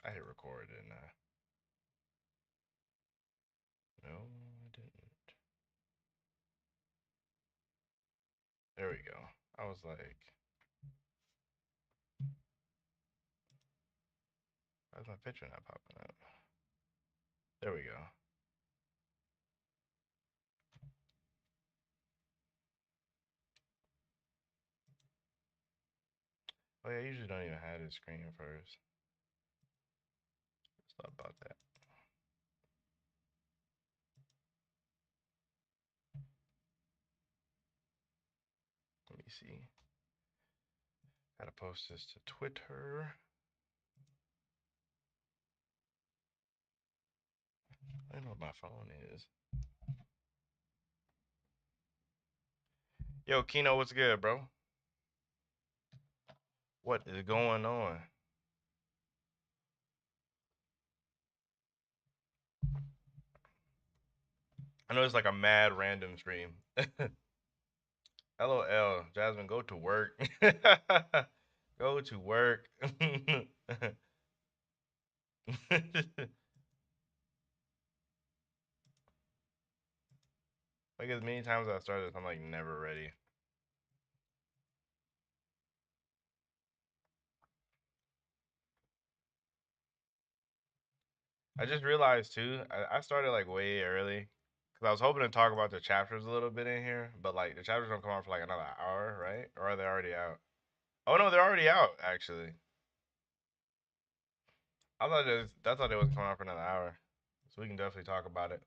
I hit record, didn't I? No, I didn't. There we go. I was like, why's my picture not popping up? There we go. Oh yeah, I usually don't even have this screen first. Let's talk about that. Let me see. Gotta post this to Twitter. I don't know what my phone is. Yo, Kino, what's good, bro? What is going on? I know it's like a mad random stream. LOL, Jasmine, go to work. Go to work. Like as many times as I started, I'm like never ready. I just realized too, I started like way early because I was hoping to talk about the chapters a little bit in here, but like the chapters don't come out for like another hour, right? Or are they already out? Oh no, they're already out actually. I thought it was coming out for another hour, so we can definitely talk about it.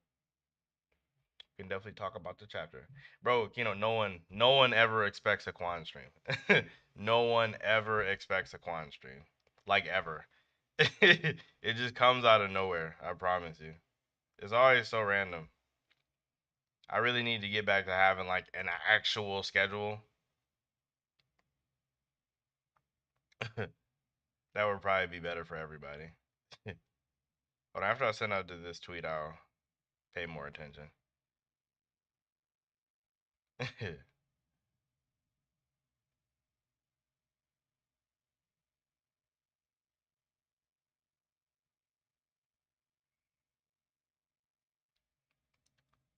We can definitely talk about the chapter, bro. You know, no one ever expects a Quan stream. No one ever expects a Quan stream, like ever. It just comes out of nowhere. I promise you. It's always so random. I really need to get back to having like an actual schedule. That would probably be better for everybody. But after I send out this tweet, I'll pay more attention.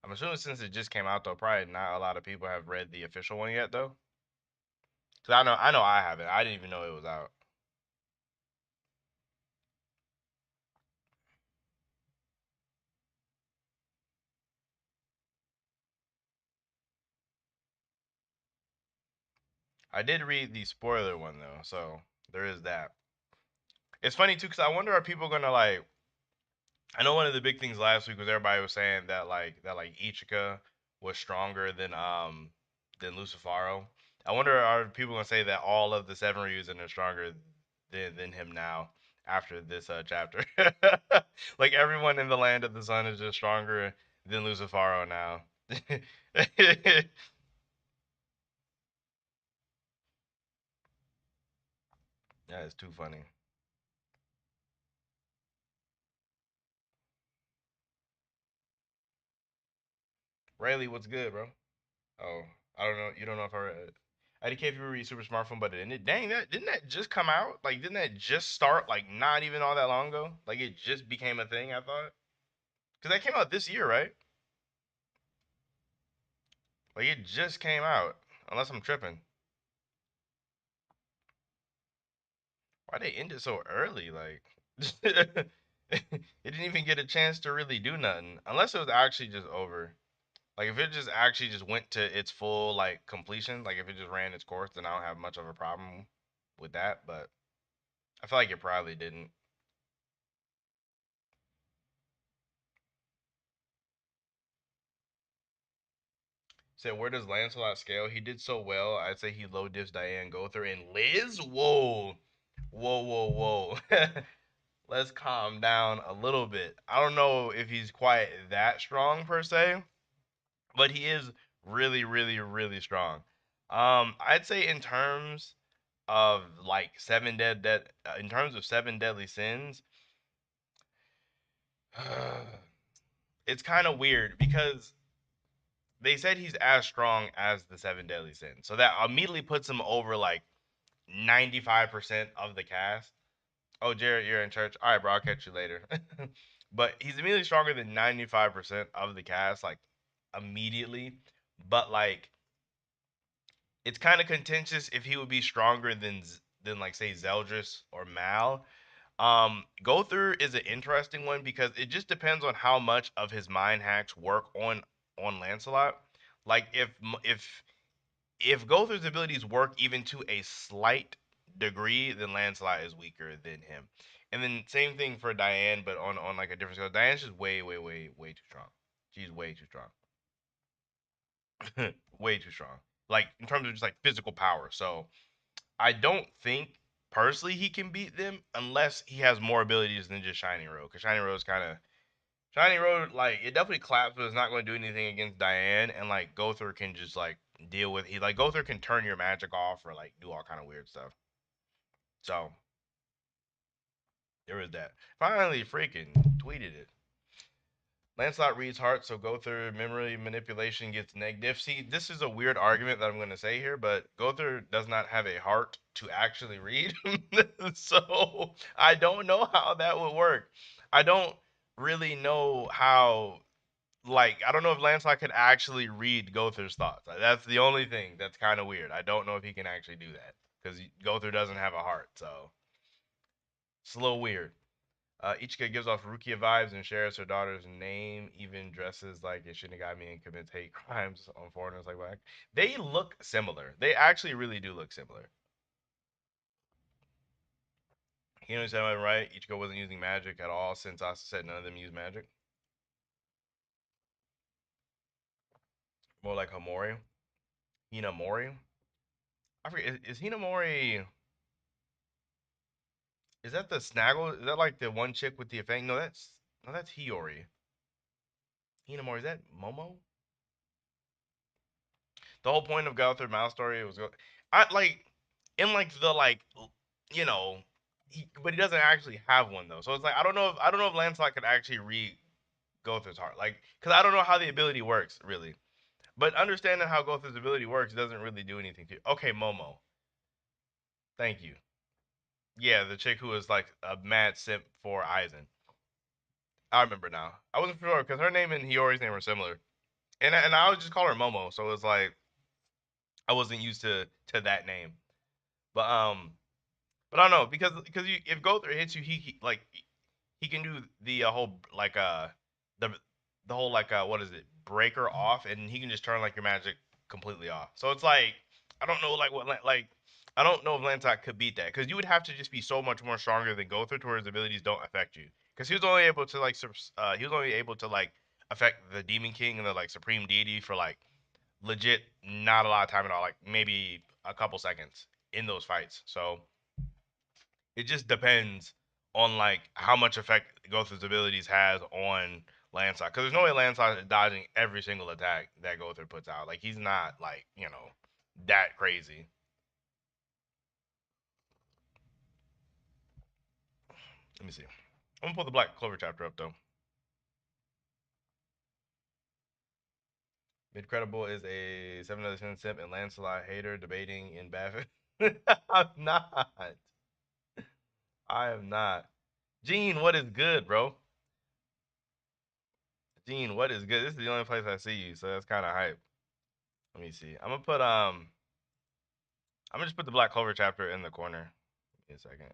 I'm assuming since it just came out though, probably not a lot of people have read the official one yet though. Cause I know I haven't. I didn't even know it was out. I did read the spoiler one though, so there is that. It's funny too, cause I wonder are people gonna like I know one of the big things last week was everybody was saying that Ichika was stronger than Lucifaro. I wonder are people gonna say that all of the seven Ryuzen are stronger than him now after this chapter? Like everyone in the land of the sun is just stronger than Lucifaro now. That is too funny. Rayleigh, what's good, bro? Oh, I don't know. You don't know if I read. IDK people read Super Smartphone, but it ended. Dang, that didn't that just come out? Like, didn't that just start? Like, not even all that long ago. Like, it just became a thing. I thought because that came out this year, right? Like, it just came out. Unless I'm tripping. Why they end it so early? Like, it didn't even get a chance to really do nothing. Unless it was actually just over. Like, if it just actually just went to its full like completion, like if it just ran its course, then I don't have much of a problem with that. But I feel like it probably didn't. Said, where does Lancelot scale? He did so well. I'd say he low diffs Diane Gother and Liz. Whoa. Whoa, whoa, whoa. Let's calm down a little bit. I don't know if he's quite that strong per se, but he is really, really, really strong. I'd say in terms of like in terms of seven deadly sins, it's kind of weird because they said he's as strong as the seven deadly sins. So that immediately puts him over like 95% of the cast. Oh, Jared, you're in church. All right, bro. I'll catch you later. But he's immediately stronger than 95% of the cast, like immediately. But like, it's kind of contentious if he would be stronger than like say Zeldris or Mal. Gothur is an interesting one because it just depends on how much of his mind hacks work on Lancelot. Like if Gothor's abilities work even to a slight degree, then Lancelot is weaker than him. And then same thing for Diane, but on like a different scale. Diane's just way too strong. She's way too strong. Way too strong. Like in terms of just like physical power. So I don't think personally he can beat them unless he has more abilities than just Shining Road. Because Shining Road is kind of Shining Road, like it definitely claps, but it's not going to do anything against Diane. And like Gothor can just like deal with he like Gothor can turn your magic off or like do all kind of weird stuff. So there is that. Finally, freaking tweeted it. Lancelot reads hearts, so Gothor memory manipulation gets negative. See, this is a weird argument that I'm going to say here, but Gothor does not have a heart to actually read. So I don't know how that would work. I don't really know how like I don't know if Lancelot could actually read Gothor's thoughts. That's the only thing that's kind of weird. I don't know if he can actually do that because Gothor doesn't have a heart, so it's a little weird. Ichika gives off Rukia vibes and shares her daughter's name, even dresses like a Shinigami and commits hate crimes on foreigners like black. They look similar. They actually really do look similar. You know what I'm right? Ichika wasn't using magic at all since I said none of them use magic. More like Homori. Hinamori. I forget. Is Hinamori? Is that the Snaggle? Is that like the one chick with the effect? No, that's Hiyori. Hinamori. Is that Momo? The whole point of Gothic Mouse Story was I like in like the like you know but he doesn't actually have one though. So it's like I don't know if Lancelot could actually read Gothar's heart. Like cuz I don't know how the ability works really. But understanding how Gothar's ability works doesn't really do anything to you. Okay, Momo. Thank you. Yeah, the chick who was like a mad simp for Aizen. I remember now. I wasn't sure because her name and Hiyori's name were similar, and I would just call her Momo. So it was like I wasn't used to that name. But but I don't know because if Gothar hits you, he like he can do the whole like the the whole like what is it breaker off, and he can just turn like your magic completely off. So it's like I don't know like what like I don't know if Lancelot could beat that because you would have to just be so much more stronger than Gothar to where his abilities don't affect you. Because he was only able to like he was only able to like affect the Demon King and the like Supreme Deity for like legit not a lot of time at all, like maybe a couple seconds in those fights. So it just depends on like how much effect Gothar's abilities has on Lancelot. Because there's no way Lancelot is dodging every single attack that Gothar puts out. Like he's not like that crazy. Let me see. I'm gonna pull the Black Clover chapter up though. Midcredible is a 7 out of 10 simp and Lancelot hater debating in Baffin. I'm not. I am not. Gene, what is good, bro? Gene, what is good? This is the only place I see you, so that's kind of hype. Let me see. I'm gonna just put the Black Clover chapter in the corner. Give me a second.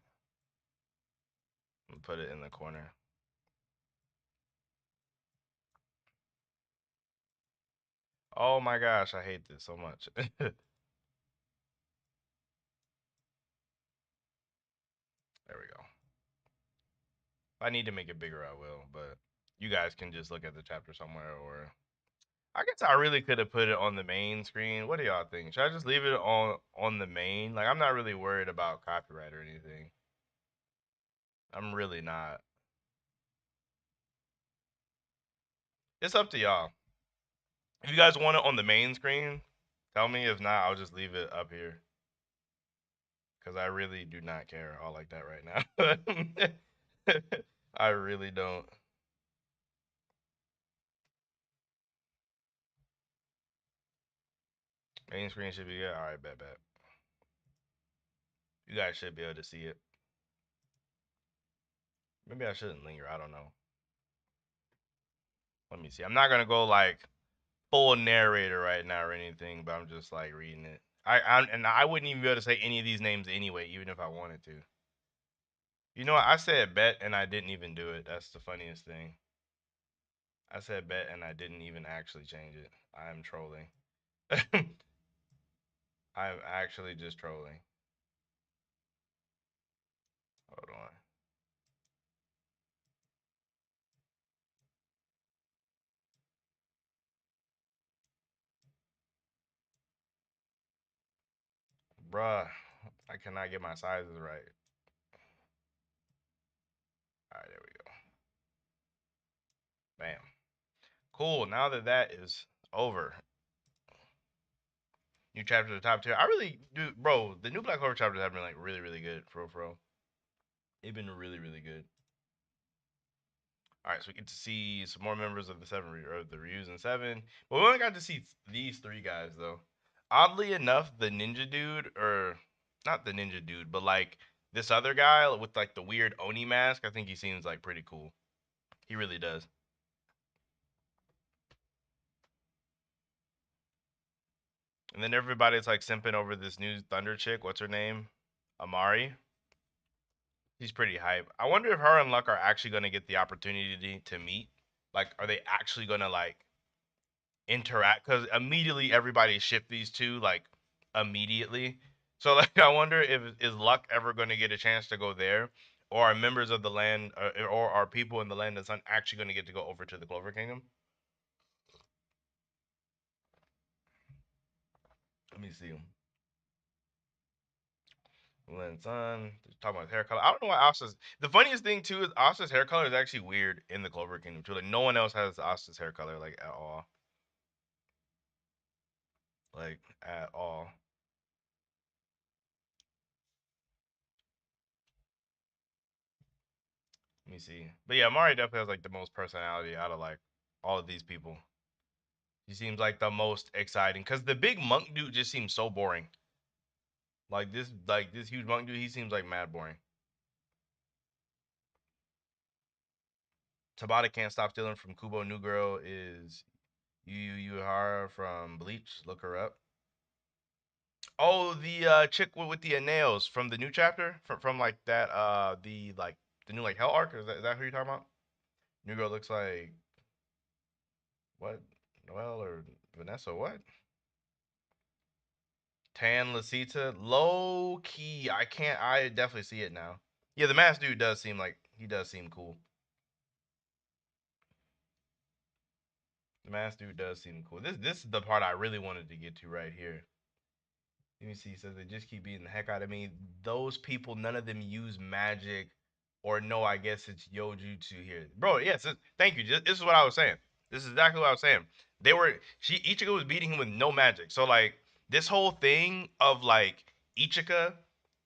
I'm gonna put it in the corner. Oh my gosh, I hate this so much. There we go. If I need to make it bigger, I will, but you guys can just look at the chapter somewhere, or I guess I really could have put it on the main screen. What do y'all think? Should I just leave it on the main? Like I'm not really worried about copyright or anything. I'm really not. It's up to y'all. If you guys want it on the main screen, tell me. If not, I'll just leave it up here because I really do not care all like that right now. I really don't. Main screen should be good. All right, bet. You guys should be able to see it. Maybe I shouldn't linger. I don't know. Let me see. I'm not gonna go like full narrator right now or anything, but I'm just like reading it. And I wouldn't even be able to say any of these names anyway, even if I wanted to. You know what? I said bet and I didn't even do it. That's the funniest thing. I said bet and I didn't even actually change it. I am trolling. I'm actually just trolling. Hold on. Bruh, I cannot get my sizes right. Alright, there we go. Bam. Cool. Now that that is over, new chapter to the top tier. I really do, bro. The new Black Clover chapters have been like really, really good, for real. They've been really, really good. All right, so we get to see some more members of the or the Ryus and Seven, but we only got to see these three guys though. Oddly enough, the ninja dude, or not the ninja dude, but like this other guy with like the weird Oni mask, I think he seems like pretty cool. He really does. And then everybody's like simping over this new Thunder chick. What's her name? Amari. She's pretty hype. I wonder if her and Luck are actually gonna get the opportunity to meet. Like, are they actually gonna like interact? Because immediately everybody shipped these two like immediately. So like, I wonder if is Luck ever gonna get a chance to go there, or are members of the land, or are people in the land that's not actually gonna get to go over to the Clover Kingdom? Let me see. Lens on. Talking about his hair color. I don't know why Asta's. The funniest thing too is Asta's hair color is actually weird in the Clover Kingdom too. Like no one else has Asta's hair color like at all. Like at all. Let me see. But yeah, Mari definitely has like the most personality out of like all of these people. He seems like the most exciting because the big monk dude just seems so boring. Like this huge monk dude, he seems like mad boring. Tabata can't stop stealing from Kubo. New girl is Yu Uehara from Bleach. Look her up. Oh, the chick with the nails from the new chapter from like that the like the new like Hell arc. Is that who you're talking about? New girl looks like what? Noelle or Vanessa? What? Tan Lasita, low key. I can't. I definitely see it now. Yeah, the masked dude does seem like he does seem cool. The masked dude does seem cool. This is the part I really wanted to get to right here. Let me see. He says they just keep beating the heck out of me. Those people, none of them use magic, or no. I guess it's Yojutsu here, bro. Yes. Thank you. This is what I was saying. This is exactly what I was saying. They were Ichika was beating him with no magic. So like this whole thing of like Ichika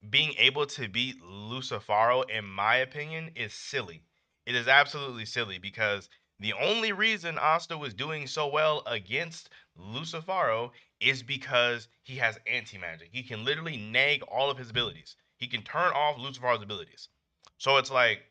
being able to beat Lucifaro, in my opinion, is silly. It is absolutely silly because the only reason Asta was doing so well against Lucifaro is because he has anti magic. He can literally nag all of his abilities. He can turn off Lucifaro's abilities. So it's like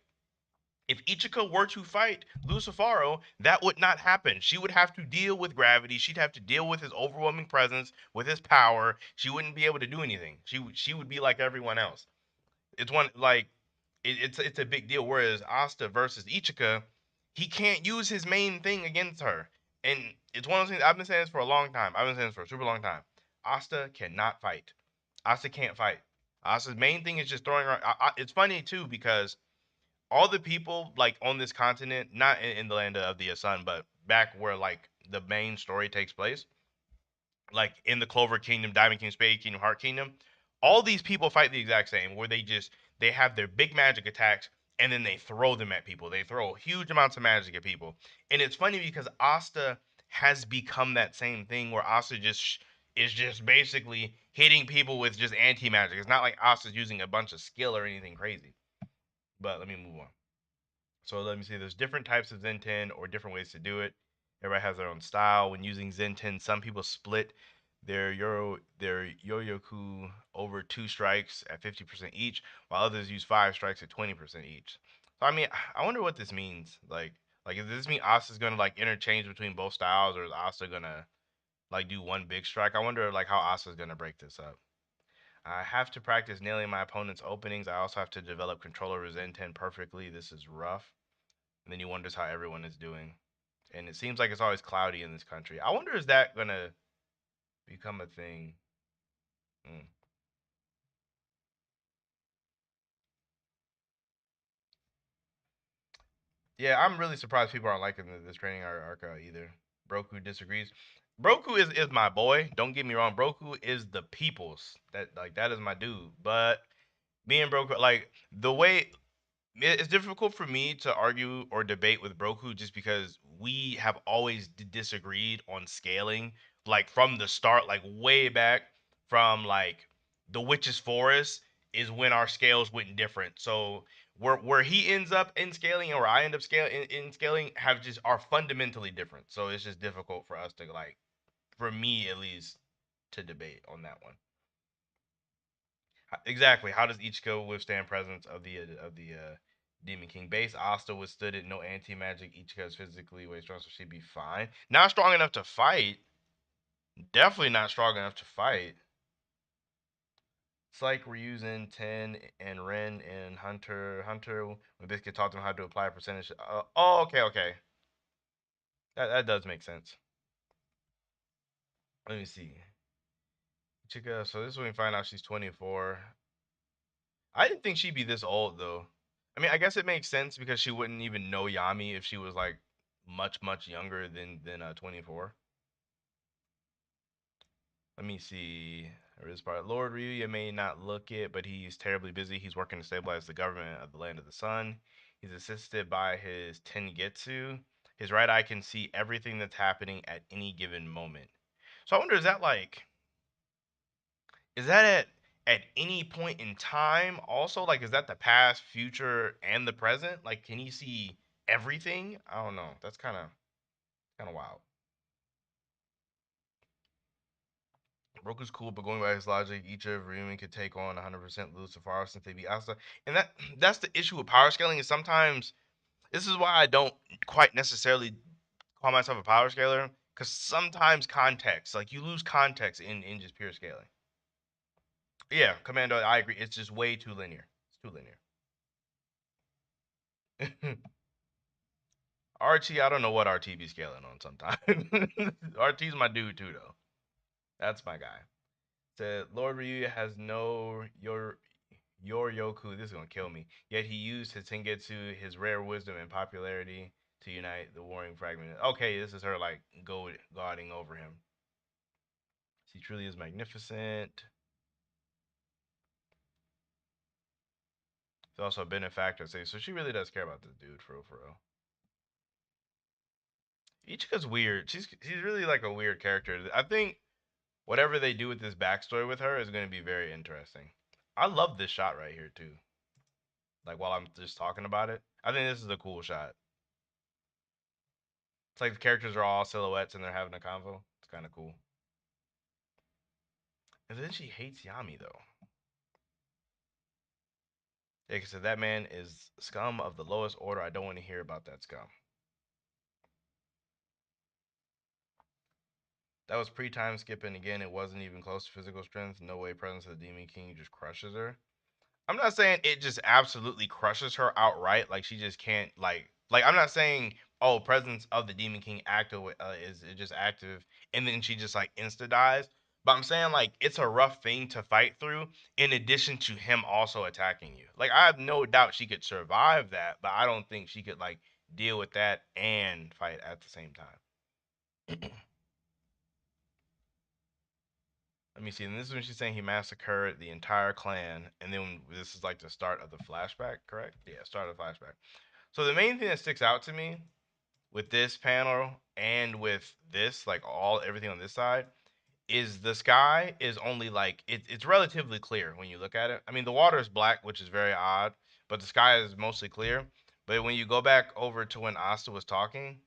if Ichika were to fight Lucifaro, that would not happen. She would have to deal with gravity. She'd have to deal with his overwhelming presence, with his power. She wouldn't be able to do anything. She would be like everyone else. It's one like it's a big deal. Whereas Asta versus Ichika, he can't use his main thing against her, and it's one of those things. I've been saying this for a long time. I've been saying this for a super long time. Asta cannot fight. Asta can't fight. Asta's main thing is just throwing her. It's funny too because all the people like on this continent, not in the land of the sun, but back where like the main story takes place, like in the Clover Kingdom, Diamond Kingdom, Spade Kingdom, Heart Kingdom, all these people fight the exact same, where they have their big magic attacks and then they throw them at people. They throw huge amounts of magic at people, and it's funny because Asta has become that same thing where Asta just is just basically hitting people with just anti magic. It's not like Asta's using a bunch of skill or anything crazy. But let me move on. So let me see. There's different types of Zen or different ways to do it. Everybody has their own style. When using Zen some people split their Yoyoku over 2 strikes at 50% each, while others use 5 strikes at 20% each. So I mean, I wonder what this means. Does this mean Asta's gonna like interchange between both styles, or is Asta gonna like do one big strike? I wonder like how Asta's gonna break this up. I have to practice nailing my opponent's openings. I also have to develop control over Zen 10 perfectly. This is rough. And then he wonders how everyone is doing. And it seems like it's always cloudy in this country. I wonder is that gonna become a thing? Mm. Yeah, I'm really surprised people aren't liking this training arc either. Broku disagrees. Broku is my boy. Don't get me wrong. Broku is the people's. That is my dude. But being Broku, like the way it's difficult for me to argue or debate with Broku just because we have always disagreed on scaling, like from the start, like way back from like the Witch's Forest is when our scales went different. So where he ends up in scaling and where I end up in scaling have just are fundamentally different. So it's just difficult for us to like, for me at least, to debate on that one. Exactly. How does each skill withstand presence of the Demon King base? Asta withstood it. No anti magic. Each is physically way strong, so she'd be fine. Not strong enough to fight. Definitely not strong enough to fight. It's like we're using 10 and Ren and Hunter. Hunter, we basically taught them how to apply a percentage. Oh, okay, okay. That does make sense. Let me see. Chica, so this is when we find out she's 24. I didn't think she'd be this old though. I mean, I guess it makes sense because she wouldn't even know Yami if she was like much younger than 24. Let me see. This part. Lord Ryuya may not look it, but he's terribly busy. He's working to stabilize the government of the Land of the Sun. He's assisted by his Tengetsu. His right eye can see everything that's happening at any given moment. So I wonder, is that at any point in time also, like is that the past, future, and the present? Like can he see everything? I don't know. That's kind of wild. Broku's cool, but going by his logic, each of Ryumin could take on 100% Lucifer since they beat Asta. And that's the issue with power scaling is sometimes this is why I don't quite necessarily call myself a power scaler because sometimes context, like you lose context in just pure scaling. Yeah, Commando, I agree. It's just way too linear. It's too linear. RT, I don't know what RT be scaling on sometimes. RT's my dude too though. That's my guy. Said Lord Ryu has no your Yoku. This is gonna kill me. Yet he used his Tengetsu, his rare wisdom and popularity to unite the warring fragment. Okay, this is her like guarding over him. She truly is magnificent. She's also a benefactor. So she really does care about this dude for real, for real. Ichika's weird. She's really like a weird character. I think whatever they do with this backstory with her is going to be very interesting. I love this shot right here too. Like while I'm just talking about it, I think this is a cool shot. It's like the characters are all silhouettes and they're having a convo. It's kind of cool. And then she hates Yami though. Yeah, because that man is scum of the lowest order. I don't want to hear about that scum. That was pre-time skipping again. It wasn't even close to physical strength. No way. Presence of the Demon King just crushes her. I'm not saying it just absolutely crushes her outright. Like she just can't like I'm not saying oh presence of the Demon King active is just active and then she just like insta dies. But I'm saying like it's a rough thing to fight through in addition to him also attacking you. Like I have no doubt she could survive that, but I don't think she could like deal with that and fight at the same time. Let me see. And this is when she's saying he massacred the entire clan, and then this is like the start of the flashback, correct? Yeah, start of the flashback. So the main thing that sticks out to me with this panel and with this, like all everything on this side, is the sky is only like it's relatively clear when you look at it. I mean, the water is black, which is very odd, but the sky is mostly clear. But when you go back over to when Asta was talking,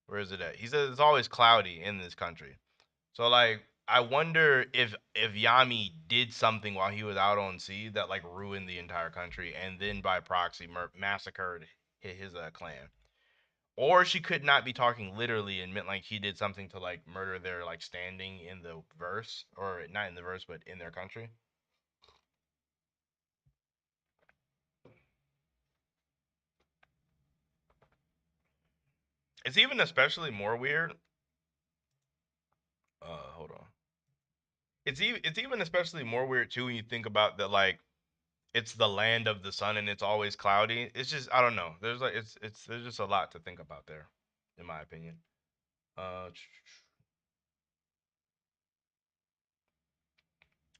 where is it at? He says it's always cloudy in this country. So like I wonder if Yami did something while he was out on sea that like ruined the entire country, and then by proxy massacred his clan. Or she could not be talking literally and meant like he did something to like murder their like standing in the verse, or not in the verse, but in their country. It's even especially more weird. Hold on. It's even especially more weird too when you think about that like it's the land of the sun and it's always cloudy. It's just I don't know. There's like it's there's just a lot to think about there, in my opinion. Uh,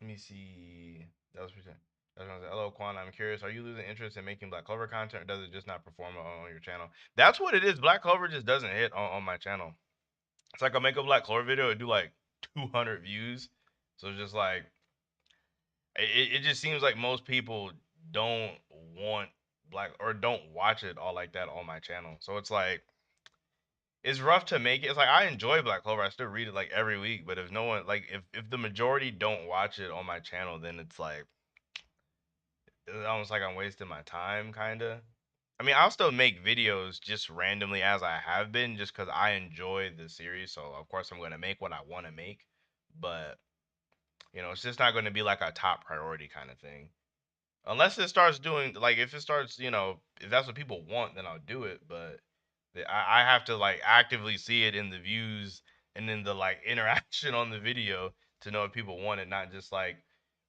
Let me see. That was pretty. That's what I was like, hello, Quan. I'm curious. Are you losing interest in making Black Clover content, or does it just not perform on your channel? That's what it is. Black Clover just doesn't hit on my channel. It's like I'll make a Black Clover video and do like 200 views. So it's just like it just seems like most people don't want Black or don't watch it all like that on my channel. So it's like it's rough to make it. It's like I enjoy Black Clover. I still read it like every week. But if no one like if the majority don't watch it on my channel, then it's almost like I'm wasting my time, kind of. I mean, I'll still make videos just randomly as I have been, just because I enjoy the series. So of course I'm gonna make what I want to make, but it's just not going to be like a top priority kind of thing. Unless it starts doing like if it starts, if that's what people want, then I'll do it. But I have to like actively see it in the views and in the like interaction on the video to know if people want it, not just like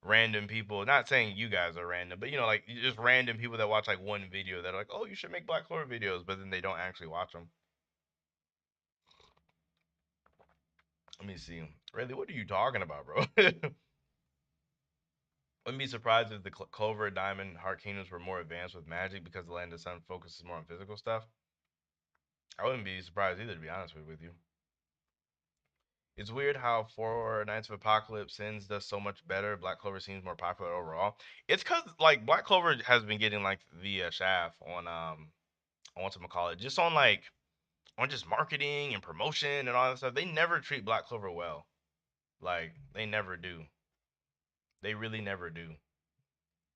random people. Not saying you guys are random, but like just random people that watch like one video that are like, oh, you should make Black Clover videos, but then they don't actually watch them. Let me see. Really, what are you talking about, bro? Wouldn't be surprised if the Clover, Diamond, Heart Kingdoms were more advanced with magic because the Land of Sun focuses more on physical stuff. I wouldn't be surprised either, to be honest with you. It's weird how for Knights of Apocalypse Sins does so much better. Black Clover seems more popular overall. It's because like Black Clover has been getting like the shaft on what's call it, just on like on just marketing and promotion and all that stuff. They never treat Black Clover well. Like they never do. They really never do.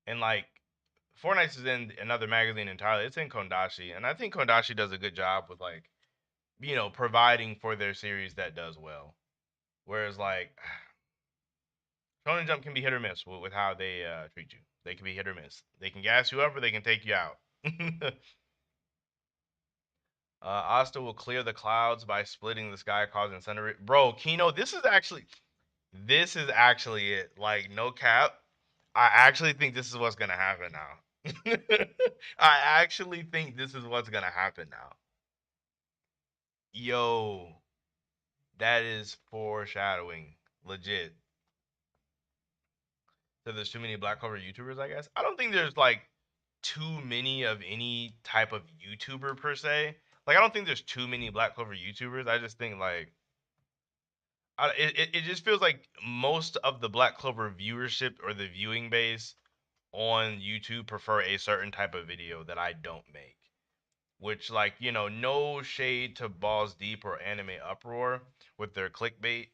And like Fortnite is in another magazine entirely. It's in Kondashi, and I think Kondashi does a good job with like providing for their series that does well. Whereas like Shonen Jump can be hit or miss with how they treat you. They can be hit or miss. They can gas you up or they can take you out. Asta will clear the clouds by splitting the sky, causing thunder. Bro, Kino, this is actually it. Like no cap, I actually think this is what's gonna happen now. I actually think this is what's gonna happen now. Yo, that is foreshadowing. Legit. So there's too many Black Clover YouTubers, I guess. I don't think there's like too many of any type of YouTuber per se. Like I don't think there's too many Black Clover YouTubers. I just think like it just feels like most of the Black Clover viewership or the viewing base on YouTube prefer a certain type of video that I don't make. Which like, no shade to Balls Deep or Anime Uproar with their clickbait.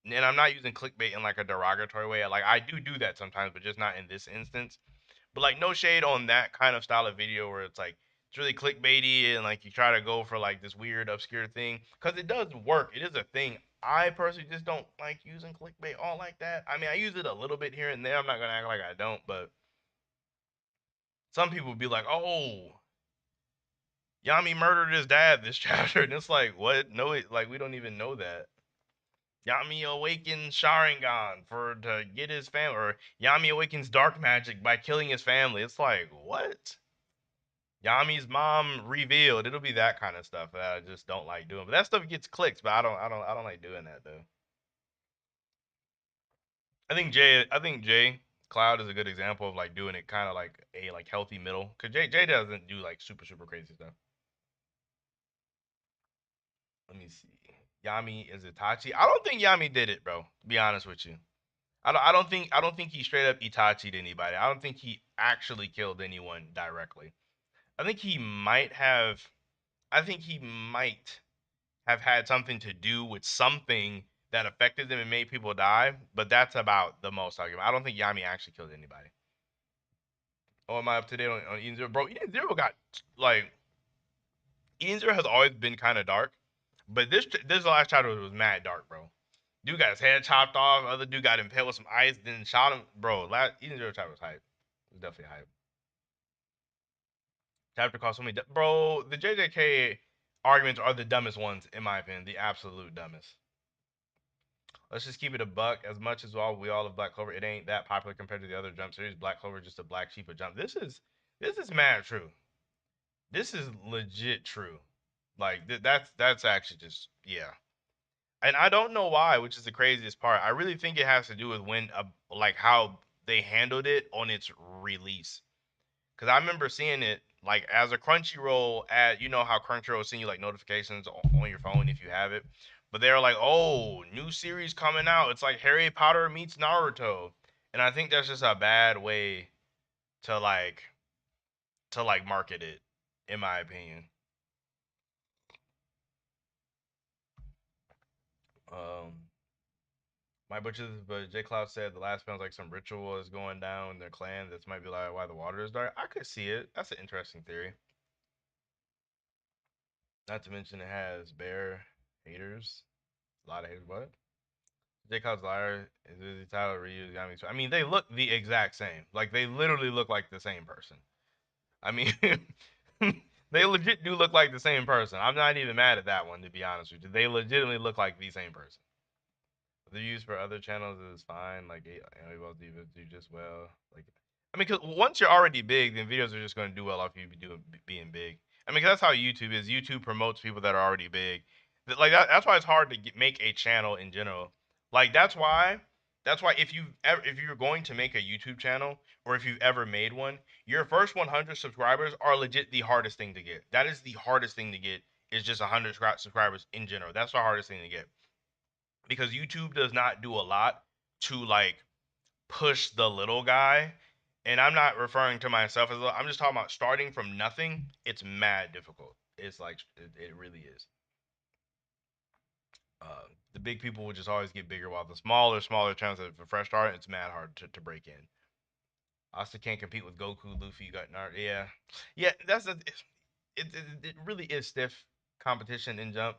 And I'm not using clickbait in like a derogatory way. Like I do that sometimes, but just not in this instance. But like no shade on that kind of style of video where it's like it's really clickbaity and like you try to go for like this weird obscure thing because it does work. It is a thing. I personally just don't like using clickbait all like that. I mean, I use it a little bit here and there. I'm not gonna act like I don't, but some people be like, "Oh, Yami murdered his dad this chapter," and it's like, what? No, like we don't even know that. Yami awakens Sharingan for to get his family, or Yami awakens dark magic by killing his family. It's like, what? Yami's mom revealed. It'll be that kind of stuff that I just don't like doing. But that stuff gets clicks, but I don't like doing that though. I think Jay Cloud is a good example of like doing it kind of like a like healthy middle. Cause Jay doesn't do like super crazy stuff. Let me see. Yami is Itachi. I don't think Yami did it, bro. To be honest with you. I don't think he straight up Itachi'd anybody. I don't think he actually killed anyone directly. I think he might have I think he might have had something to do with something that affected them and made people die, but that's about the most I'll give. I don't think Yami actually killed anybody. Oh, am I up to date on Eden Zero? Bro, Eden Zero got, like, Eden Zero has always been kind of dark, but this last chapter was mad dark, bro. Dude got his head chopped off. Other dude got impaled with some ice, then shot him. Bro, Eden Zero chapter was hype. It was definitely hype. Chapter cost so many. Bro, the JJK arguments are the dumbest ones, in my opinion. The absolute dumbest. Let's just keep it a buck. As much as we all love Black Clover, it ain't that popular compared to the other Jump series. Black Clover is just a black sheep of Jump. This is mad true. This is legit true. Like that's actually just, yeah. And I don't know why, which is the craziest part. I really think it has to do with when like how they handled it on its release. Because I remember seeing it like as a Crunchyroll ad. You know how Crunchyroll send you like notifications on your phone if you have it. But they're like, oh, new series coming out. It's like Harry Potter meets Naruto. And I think that's just a bad way to like market it, in my opinion. Um, my butchers, but J Cloud said the last panel's like some ritual is going down in their clan. This might be like why the water is dark. I could see it. That's an interesting theory. Not to mention it has bear haters. A lot of haters. What? J Cloud's liar is the title reused. I mean, they look the exact same. Like they literally look like the same person. I mean, they legit do look like the same person. I'm not even mad at that one, to be honest with you. They legitimately look like the same person. The use for other channels is fine. Like, well, do just well. Like, I mean, cause once you're already big, then videos are just going to do well off you being big. I mean, cause that's how YouTube is. YouTube promotes people that are already big. Like that's why it's hard to make a channel in general. Like that's why if you're going to make a YouTube channel or if you've ever made one, your first 100 subscribers are legit the hardest thing to get. That is the hardest thing to get. Is just 100 subscribers in general. That's the hardest thing to get because YouTube does not do a lot to like push the little guy. And I'm not referring to myself as I'm just talking about starting from nothing. It's mad difficult. It's like it really is. The big people will just always get bigger, while the smaller channels for fresh start, it's mad hard to break in. I still can't compete with Goku, Luffy, got Naruto. Yeah, yeah. It really is stiff competition in Jump.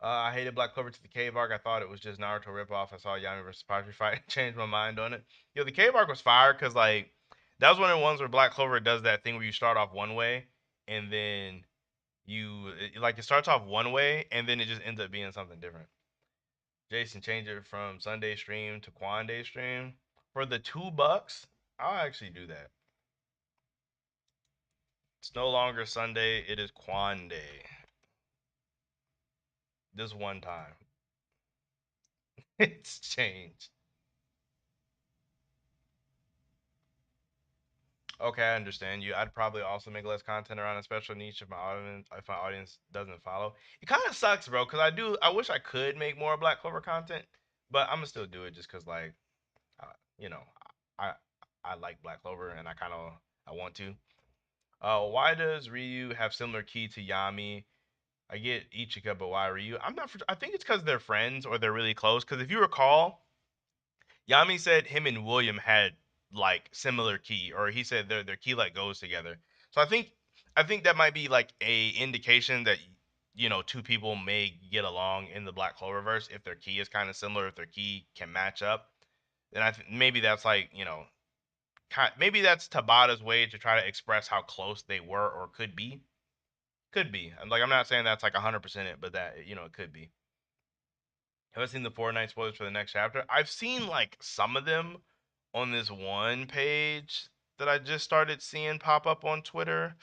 I hated Black Clover to the cave arc. I thought it was just Naruto ripoff. I saw Yami versus Pachi fight, changed my mind on it. Yo, the cave arc was fire because like that was one of the ones where Black Clover does that thing where you start off one way and then it starts off one way and then it just ends up being something different. Jason, change it from Sunday stream to Quanday stream for the $2. I'll actually do that. It's no longer Sunday. It is Quanday. This one time, it's changed. Okay, I understand you. I'd probably also make less content around a special niche if my audience doesn't follow. It kind of sucks, bro, because I wish I could make more Black Clover content, but I'm gonna still do it just because like uh, you know I I like Black Clover and I want to. Why does Ryu have similar key to Yami? I get Ichika, but why Ryu? I'm not. I think it's because they're friends or they're really close. Because if you recall, Yami said him and William had like similar key, or he said their key like goes together. So I think that might be like a indication that two people may get along in the Black Cloververse if their key is kind of similar, if their key can match up. Then maybe that's like maybe that's Tabata's way to try to express how close they were or could be. Could be. I'm not saying that's like 100% it, but that it could be. Have I seen the Fortnite spoilers for the next chapter? I've seen like some of them on this one page that I just started seeing pop up on Twitter.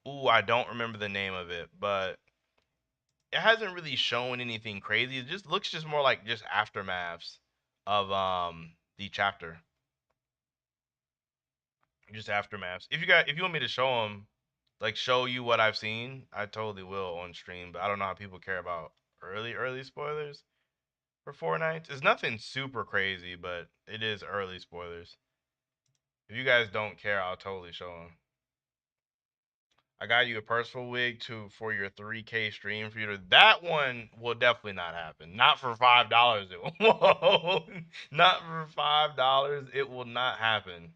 Ooh, I don't remember the name of it, but it hasn't really shown anything crazy. It just looks just more like just aftermaths of the chapter. Just aftermaths. If you want me to show them, like show you what I've seen, I totally will on stream. But I don't know how people care about early spoilers for Fortnite. It's nothing super crazy, but it is early spoilers. If you guys don't care, I'll totally show them. I got you a personal wig to for your 3K stream for you to. That one will definitely not happen. Not for $5. It won't. Not for $5. It will not happen.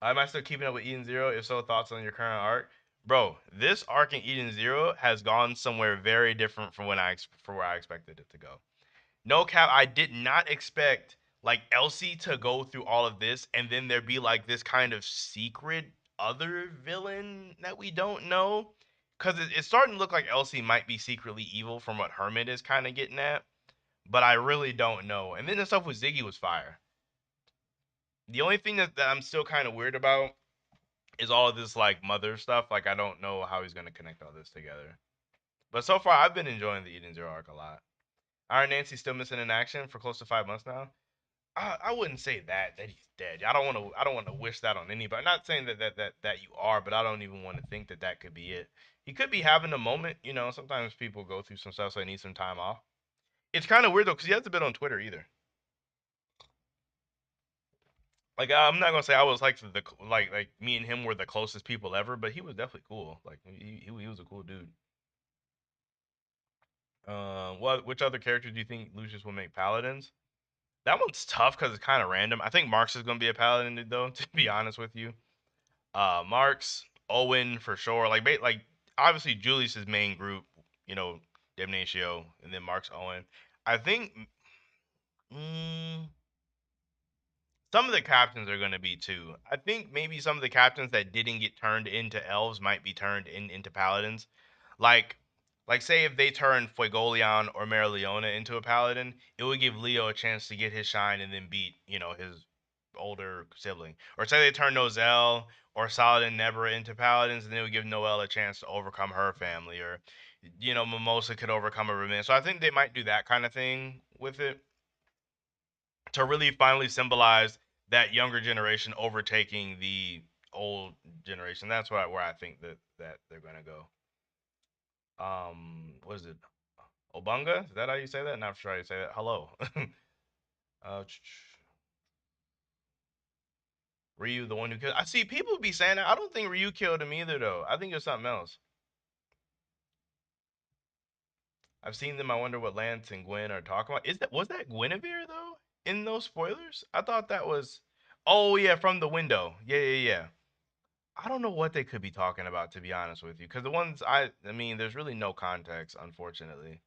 Am I still keeping up with Eden Zero? If so, thoughts on your current arc, bro? This arc in Eden Zero has gone somewhere very different from from where I expected it to go. No cap, I did not expect like Elsie to go through all of this and then there be like this kind of secret other villain that we don't know. Cause it's starting to look like Elsie might be secretly evil from what Hermit is kind of getting at, but I really don't know. And then the stuff with Ziggy was fire. The only thing that I'm still kind of weird about is all of this like mother stuff. Like I don't know how he's gonna connect all this together. But so far, I've been enjoying the Eden Zero arc a lot. Iron Nancy's still missing in action for close to 5 months now. I wouldn't say that he's dead. I don't want to wish that on anybody. I'm not saying that you are, but I don't even want to think that that could be it. He could be having a moment. You know, sometimes people go through some stuff, so they need some time off. It's kind of weird though, because he hasn't been on Twitter either. Like I'm not gonna say I was like me and him were the closest people ever, but he was definitely cool. Like he was a cool dude. What which other character do you think Lucius will make paladins? That one's tough because it's kind of random. I think Marks is gonna be a paladin though. To be honest with you, Marks, Owen for sure. Like obviously Julius's main group, you know, Damnatio, and then Marks, Owen. I think mm, some of the captains are going to be too. I think maybe some of the captains that didn't get turned into elves might be turned into paladins. Like, like say if they turn Fuegoleon or Merleona into a paladin, it would give Leo a chance to get his shine and then beat, you know, his older sibling. Or say they turn Nozel or Saladin Nebra into paladins, and it would give Noelle a chance to overcome her family. Or, you know, Mimosa could overcome a revenge. So I think they might do that kind of thing with it to really finally symbolize that younger generation overtaking the old generation. That's where I think that they're gonna go. What is it? Obunga? Is that how you say that? Not sure how you say that. Hello. uh, Ryu, the one who killed. I see people be saying that. I don't think Ryu killed him either, though. I think it's something else. I've seen them. I wonder what Lance and Gwen are talking about. Is that was that Guinevere though in those spoilers? I thought that was. Oh yeah, from the window. Yeah, yeah, yeah. I don't know what they could be talking about, to be honest with you, because the ones I mean, there's really no context, unfortunately.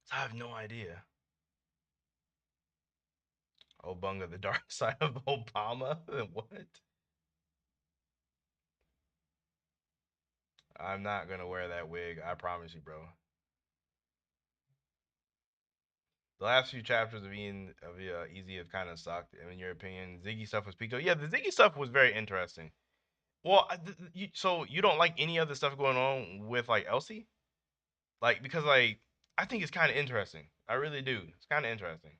So I have no idea. Obunga, the dark side of Obama. What? I'm not gonna wear that wig. I promise you, bro. The last few chapters of Easy have kind of sucked. In your opinion, Ziggy stuff was peaked. Yeah, the Ziggy stuff was very interesting. Well, so you don't like any other stuff going on with like Elsie, like because like I think it's kind of interesting. I really do. It's kind of interesting.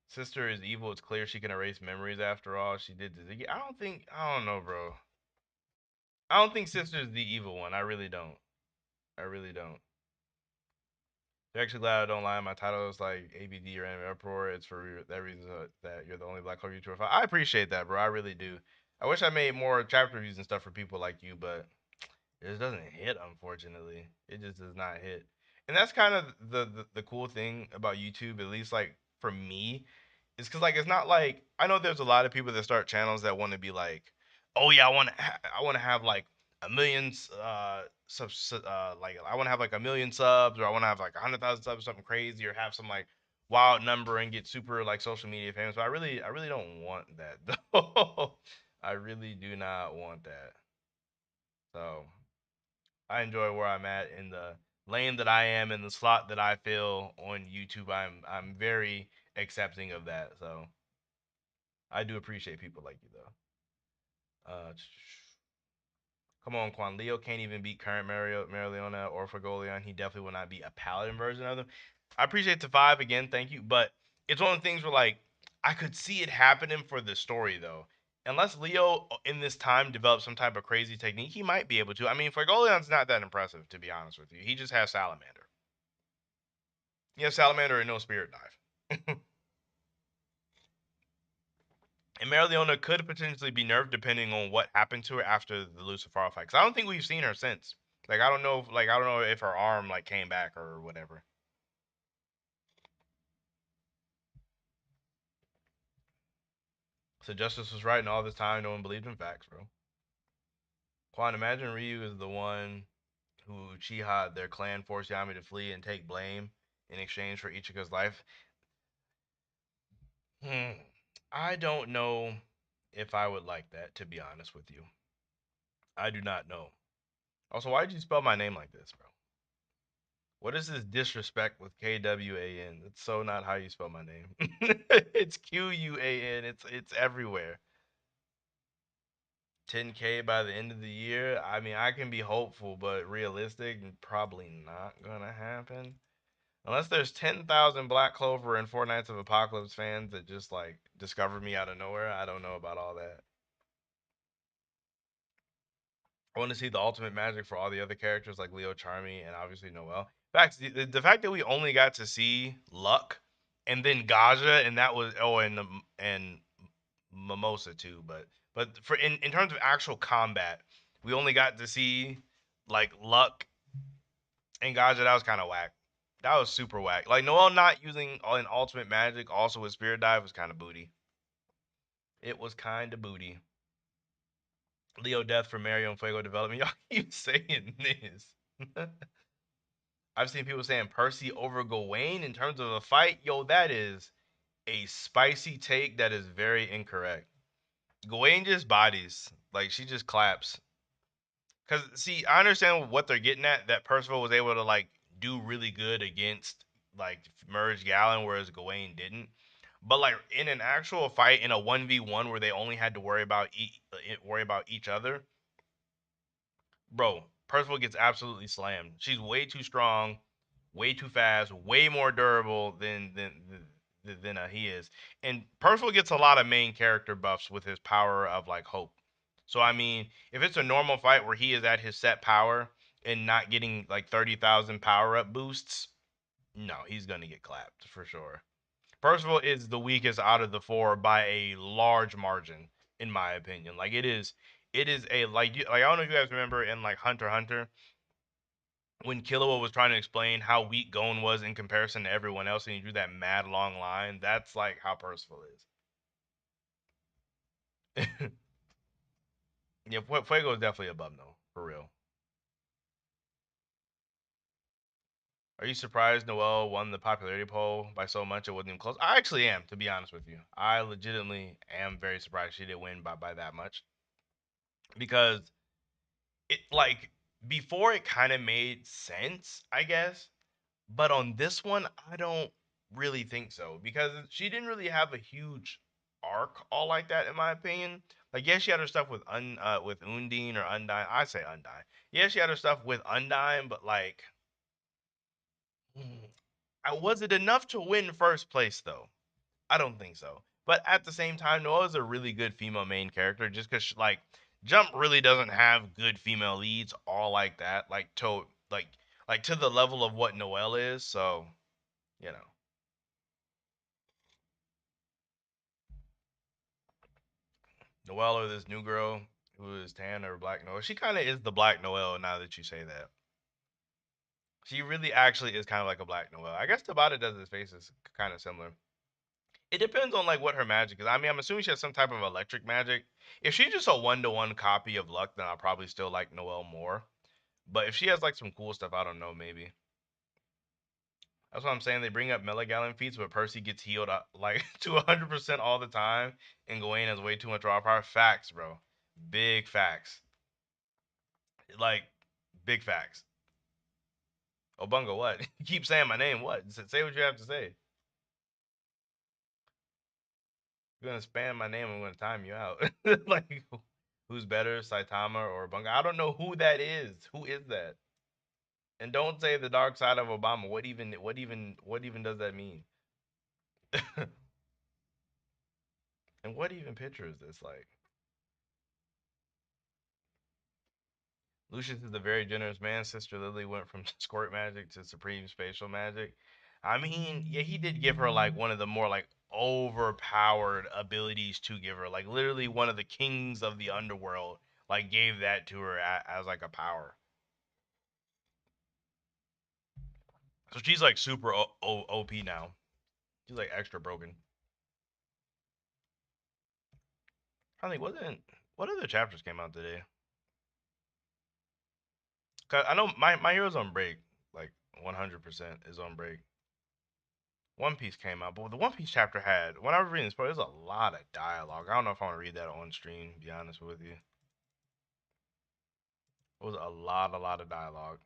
Sister is evil. It's clear she can erase memories after all she did to Ziggy. I don't know, bro. I don't think Sister's the evil one. I really don't. I really don't. You're actually glad I don't lie. My title is like ABD or Anime Uproar. It's for that reason that you're the only Black Clover YouTuber. I appreciate that, bro. I really do. I wish I made more chapter reviews and stuff for people like you, but it just doesn't hit, unfortunately. It just does not hit. And that's kind of the cool thing about YouTube, at least like for me, is because like it's not like I know there's a lot of people that start channels that want to be like, oh yeah, I want to have like a million subs like I want to have like a million subs or I want to have like 100,000 subs or something crazy or have some like wild number and get super like social media famous. But I really don't want that though. I really do not want that. So I enjoy where I'm at in the lane that I am in the slot that I feel on YouTube. I'm very accepting of that. So I do appreciate people like you though. Uh, Come on, Quan. Leo can't even beat current Marileona or Fergolion. He definitely will not be a paladin version of them. I appreciate the five again, thank you. But it's one of the things where like I could see it happening for the story though. Unless Leo in this time develops some type of crazy technique, he might be able to. I mean, Fergolion's not that impressive, to be honest with you. He just has Salamander. He has Salamander and no Spirit Dive. And Marileona could potentially be nerfed depending on what happened to her after the Lucifero fight. Cause I don't think we've seen her since. Like I don't know, I don't know if her arm like came back or whatever. So Justice was right, and all this time, no one believed in facts, bro. Quan, imagine Ryu is the one who Uchiha, their clan, forced Yami to flee and take blame in exchange for Ichika's life. Hmm. I don't know if I would like that, to be honest with you. I do not know. Also, why did you spell my name like this, bro? What is this disrespect with Kwan? It's so not how you spell my name. It's Quan. It's everywhere. 10K by the end of the year. I mean, I can be hopeful, but realistic, probably not gonna happen. Unless there's 10,000 Black Clover and Four Nights of Apocalypse fans that just like discovered me out of nowhere. I don't know about all that. I want to see the ultimate magic for all the other characters like Leo Charmy and obviously Noel. In fact, the fact that we only got to see Luck and then Gaja and that was and Mimosa too, but for in terms of actual combat, we only got to see like Luck and Gaja. That was kind of whack. That was super whack. Like Noel not using an ultimate magic also with Spirit Dive was kind of booty. It was kind of booty. Leo Death for Mario and Fuego Development. Y'all keep saying this. I've seen people saying Percy over Gawain in terms of a fight. Yo, that is a spicy take that is very incorrect. Gawain just bodies. Like, she just claps. Because, see, I understand what they're getting at. That Percival was able to, like, do really good against, like, Merge Gallon, whereas Gawain didn't. But, like, in an actual fight, in a 1v1 where they only had to worry about each other, bro, Percival gets absolutely slammed. She's way too strong, way too fast, way more durable than he is. And Percival gets a lot of main character buffs with his power of like hope. So I mean, if it's a normal fight where he is at his set power and not getting like 30,000 power up boosts, no, he's gonna get clapped for sure. Percival is the weakest out of the four by a large margin, in my opinion. Like it is a like I don't know if you guys remember in like Hunter x Hunter when Killua was trying to explain how weak Gon was in comparison to everyone else, and he drew that mad long line. That's like how Percival is. Yeah, Fuego is definitely above no, for real. Are you surprised Noelle won the popularity poll by so much it wasn't even close? I actually am, to be honest with you. I legitimately am very surprised she didn't win by that much because it like before it kind of made sense, I guess. But on this one, I don't really think so because she didn't really have a huge arc all like that, in my opinion. Like, yes, she had her stuff with Undine or Undyne. I say Undyne. Yeah, she had her stuff with Undyne, but like, was it enough to win first place though? I don't think so. But at the same time, Noah's a really good female main character just because like Jump really doesn't have good female leads all like that, like to the level of what Noelle is. So you know. Noelle or this new girl who is tan or black Noelle. She kind of is the black Noelle now that you say that. She really actually is kind of like a black Noelle. I guess Tabata does his face is kind of similar. It depends on like what her magic is. I mean, I'm assuming she has some type of electric magic. If she's just a 1-to-1 copy of Luck, then I'll probably still like Noelle more. But if she has like some cool stuff, I don't know, maybe. That's what I'm saying. They bring up Melagallon feats, but Percy gets healed like to 100% all the time, and Gawain has way too much raw power. Facts, bro. Big facts. Like, big facts. Obunga, what? You keep saying my name. What? Say what you have to say. You're gonna spam my name. I'm gonna time you out. Like, who's better, Saitama or Obunga? I don't know who that is. Who is that? And don't say the dark side of Obama. What even does that mean? And what even picture is this like? Lucius is a very generous man. Sister Lily went from squirt magic to supreme spatial magic. I mean, yeah, he did give her like one of the more like overpowered abilities to give her. Like literally one of the kings of the underworld like gave that to her as like a power. So she's like super OP now. She's like extra broken. I think wasn't what other chapters came out today? Cause I know my hero's on break. Like 100% is on break. One Piece came out, but the One Piece chapter had when I was reading this part, there's a lot of dialogue. I don't know if I want to read that on stream. To be honest with you, it was a lot of dialogue.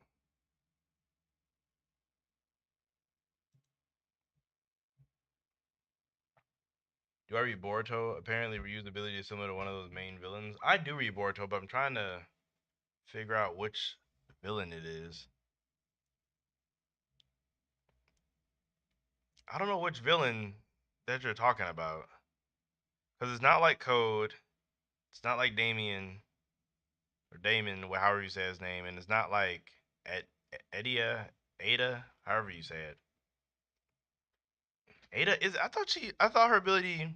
Do I read Boruto? Apparently, reused ability is similar to one of those main villains. I do read Boruto, but I'm trying to figure out which villain it is. I don't know which villain that you're talking about. Because it's not like Code. It's not like Damien or Damon, however you say his name. And it's not like Edia, Ada, however you say it. Ada is. I thought her ability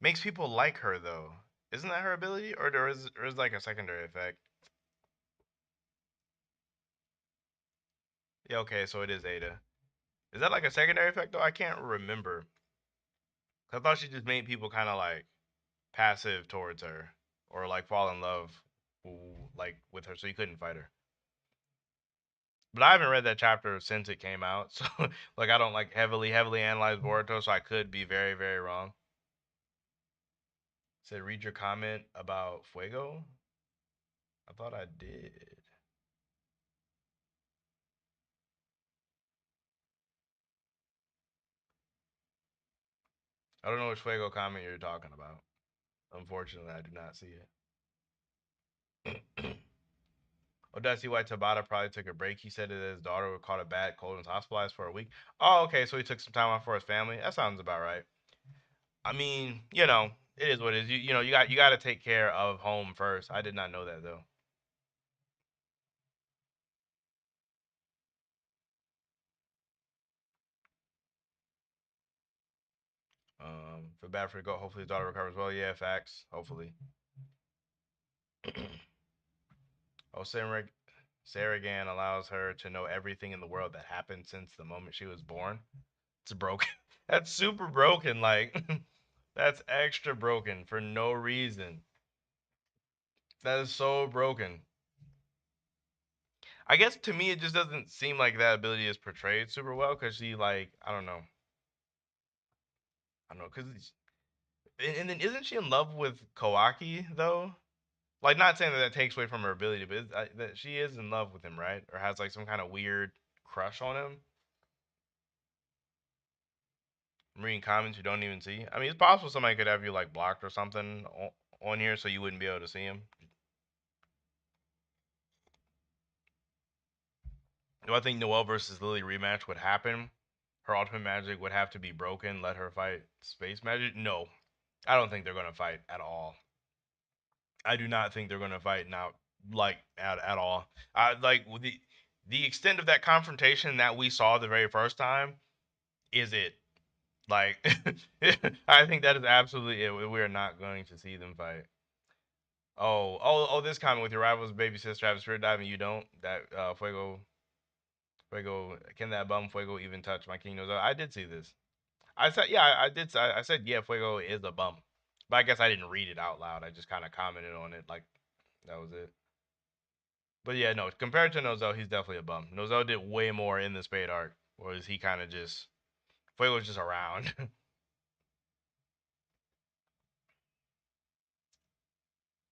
makes people like her, though. Isn't that her ability? Or is like a secondary effect? Yeah, okay, so it is Ada. Is that like a secondary effect, though? I can't remember. I thought she just made people kind of like passive towards her or like fall in love like with her so you couldn't fight her. But I haven't read that chapter since it came out, so like I don't like heavily analyze Boruto, so I could be very wrong. Said read your comment about Fuego. I thought I did. I don't know which Fuego comment you're talking about. Unfortunately, I do not see it. Oh, does see why Tabata probably took a break? He said that his daughter would caught a bad cold and was hospitalized for a week. Oh, okay, so he took some time off for his family. That sounds about right. I mean, it is what it is. You got to take care of home first. I did not know that though. Feel bad for the goat. Hopefully his daughter recovers well. Yeah, facts. Hopefully. Oh, Saragan allows her to know everything in the world that happened since the moment she was born. It's broken. That's super broken. Like, that's extra broken for no reason. That is so broken. I guess to me, it just doesn't seem like that ability is portrayed super well because she, like, I don't know. I don't know. Because, and then isn't she in love with Kawaki, though? Like, not saying that that takes away from her ability, but that she is in love with him, right? Or has, like, some kind of weird crush on him. I'm reading comments you don't even see. I mean, it's possible somebody could have you, like, blocked or something on here so you wouldn't be able to see him. Do I think Noelle versus Lily rematch would happen? Her ultimate magic would have to be broken. Let her fight space magic? No, I don't think they're gonna fight at all. I do not think they're gonna fight now, like at all. I like the extent of that confrontation that we saw the very first time is it. Like, I think that is absolutely it. We are not going to see them fight. This comment with your rival's baby sister have a spirit dive and you don't. That Fuego, can that bum Fuego even touch my king knows? I did see this. I said, yeah, I did. I said, yeah, Fuego is a bum, but I guess I didn't read it out loud. I just kind of commented on it, like that was it. But yeah, no, compared to Nozel, he's definitely a bum. Nozel did way more in the Spade arc, whereas he kind of just Fuego's just around. Let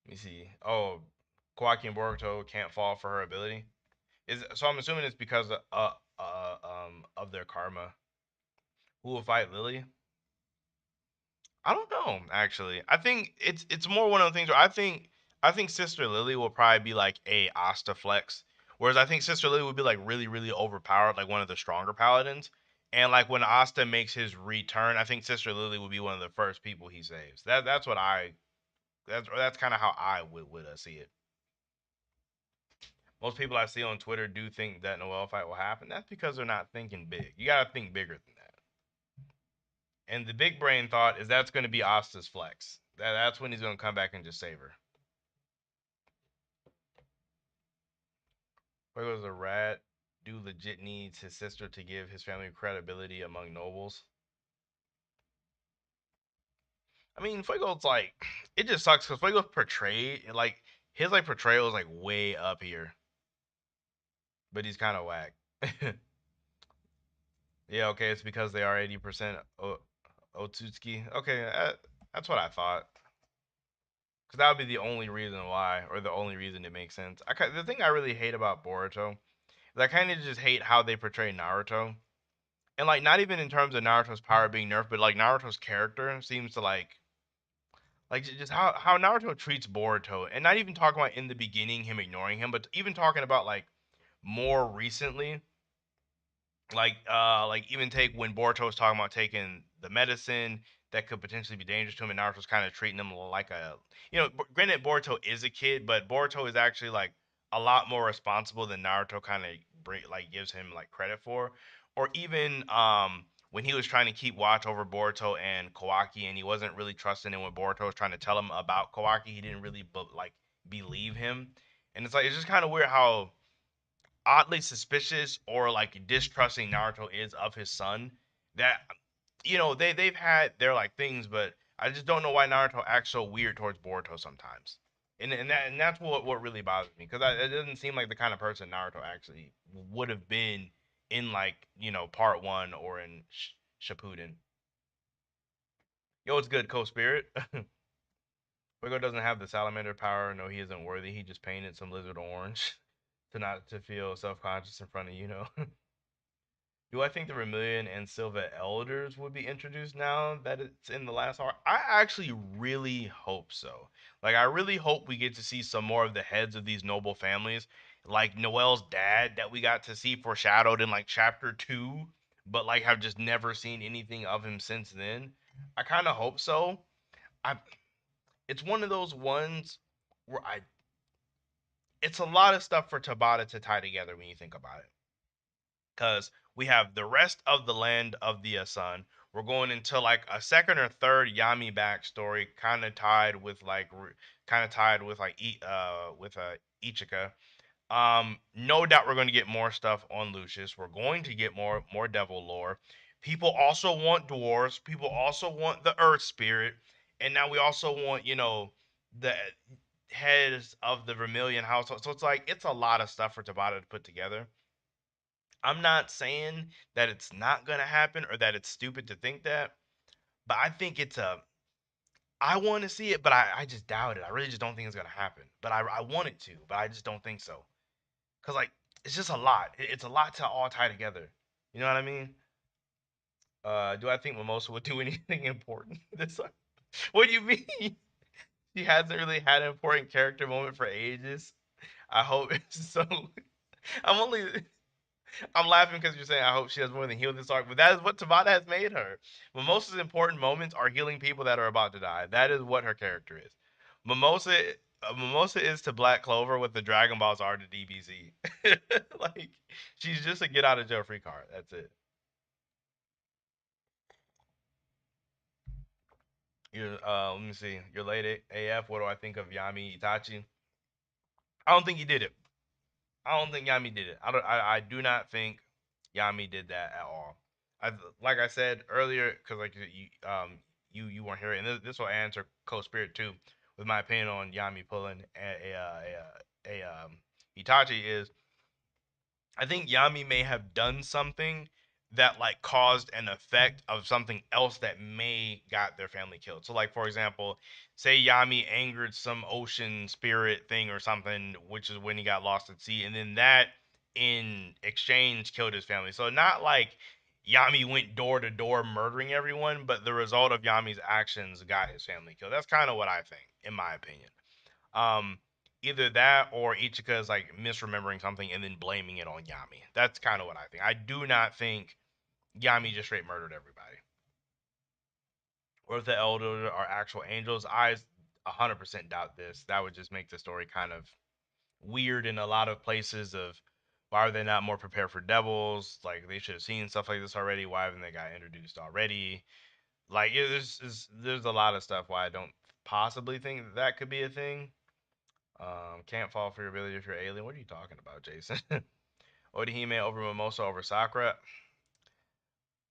me see. Oh, Kawaki and Boruto can't fall for her ability. Is so I'm assuming it's because of their karma. Who will fight Lily? I don't know, actually. I think it's more one of the things where I think Sister Lily will probably be like a Asta flex, whereas I think Sister Lily would be like really overpowered, like one of the stronger paladins. And like when Asta makes his return, I think Sister Lily would be one of the first people he saves. That's what that's kind of how I would see it. Most people I see on Twitter do think that Noel fight will happen. That's because they're not thinking big. You gotta think bigger than that. And the big brain thought is that's going to be Asta's flex. That's when he's going to come back and just save her. Fuego's a rat. Do legit needs his sister to give his family credibility among nobles. I mean, Fuego's like, it just sucks because Fuego's portrayed, like, his, like, portrayal is, like, way up here. But he's kind of whack. Yeah, okay, it's because they are 80% Otsutsuki. Okay, that's what I thought. Because that would be the only reason why, or the only reason it makes sense. The thing I really hate about Boruto is I kind of just hate how they portray Naruto. And, like, not even in terms of Naruto's power being nerfed, but, like, Naruto's character seems to, like just how Naruto treats Boruto, and not even talking about in the beginning him ignoring him, but even talking about like more recently, like even take when Boruto was talking about taking the medicine that could potentially be dangerous to him, and Naruto's kind of treating him like a, granted Boruto is a kid, but Boruto is actually like a lot more responsible than Naruto kind of like gives him like credit for, or even when he was trying to keep watch over Boruto and Kawaki, and he wasn't really trusting him when Boruto was trying to tell him about Kawaki, he didn't really like believe him, and it's like it's just kind of weird how oddly suspicious or like distrusting Naruto is of his son. That they've had their like things, but I just don't know why Naruto acts so weird towards Boruto sometimes. And that's what really bothers me because it doesn't seem like the kind of person Naruto actually would have been in like part one or in Shippuden. Yo, it's good, co-spirit. Fuego doesn't have the salamander power. No, he isn't worthy. He just painted some lizard orange to not to feel self-conscious in front of Do I think the Vermilion and Silva Elders would be introduced now that it's in the last arc? I actually really hope so. Like, I really hope we get to see some more of the heads of these noble families, like Noel's dad that we got to see foreshadowed in like chapter two, but like have just never seen anything of him since then. I kind of hope so. I It's one of those ones where it's a lot of stuff for Tabata to tie together when you think about it because we have the rest of the land of the sun. We're going into like a second or third Yami backstory, kind of tied with like Ichika. No doubt we're going to get more stuff on Lucius. We're going to get more devil lore. People also want dwarves. People also want the Earth Spirit, and now we also want the heads of the Vermilion household. So it's like it's a lot of stuff for Tabata to put together. I'm not saying that it's not gonna happen or that it's stupid to think that, but I think I want to see it, but I just doubt it. I really just don't think it's gonna happen. But I want it to, but I just don't think so. Cause like it's just a lot. It's a lot to all tie together. You know what I mean? Do I think Mimosa would do anything important this time? What do you mean? She hasn't really had an important character moment for ages. I hope it's so. I'm only I'm laughing because you're saying I hope she has more than heal this arc, but that is what Tabata has made her. Mimosa's important moments are healing people that are about to die. That is what her character is. Mimosa, Mimosa is to Black Clover what the Dragon Balls are to DBZ. Like she's just a get out of jail free card. That's it. Let me see. You're late AF. What do I think of Yami Itachi? I don't think he did it. I don't think Yami did it. I do not think Yami did that at all. Like I said earlier, because like you weren't here, and this will answer Co-Spirit too, with my opinion on Yami pulling a Itachi is I think Yami may have done something that like caused an effect of something else that may got their family killed. So like for example, say Yami angered some ocean spirit thing or something, which is when he got lost at sea, and then that in exchange killed his family. So not like Yami went door to door murdering everyone, but the result of Yami's actions got his family killed. That's kind of what I think, in my opinion. Um, Either that or Ichika is like misremembering something and then blaming it on Yami. That's kind of what I think. I do not think Yami just straight murdered everybody. Or if the elders are actual angels, I 100% doubt this. That would just make the story kind of weird in a lot of places of why are they not more prepared for devils? Like they should have seen stuff like this already. Why haven't they got introduced already? Like there's a lot of stuff why I don't possibly think that could be a thing. Can't fall for your ability if you're alien. What are you talking about, Jason? Odahime over Mimosa over Sakura.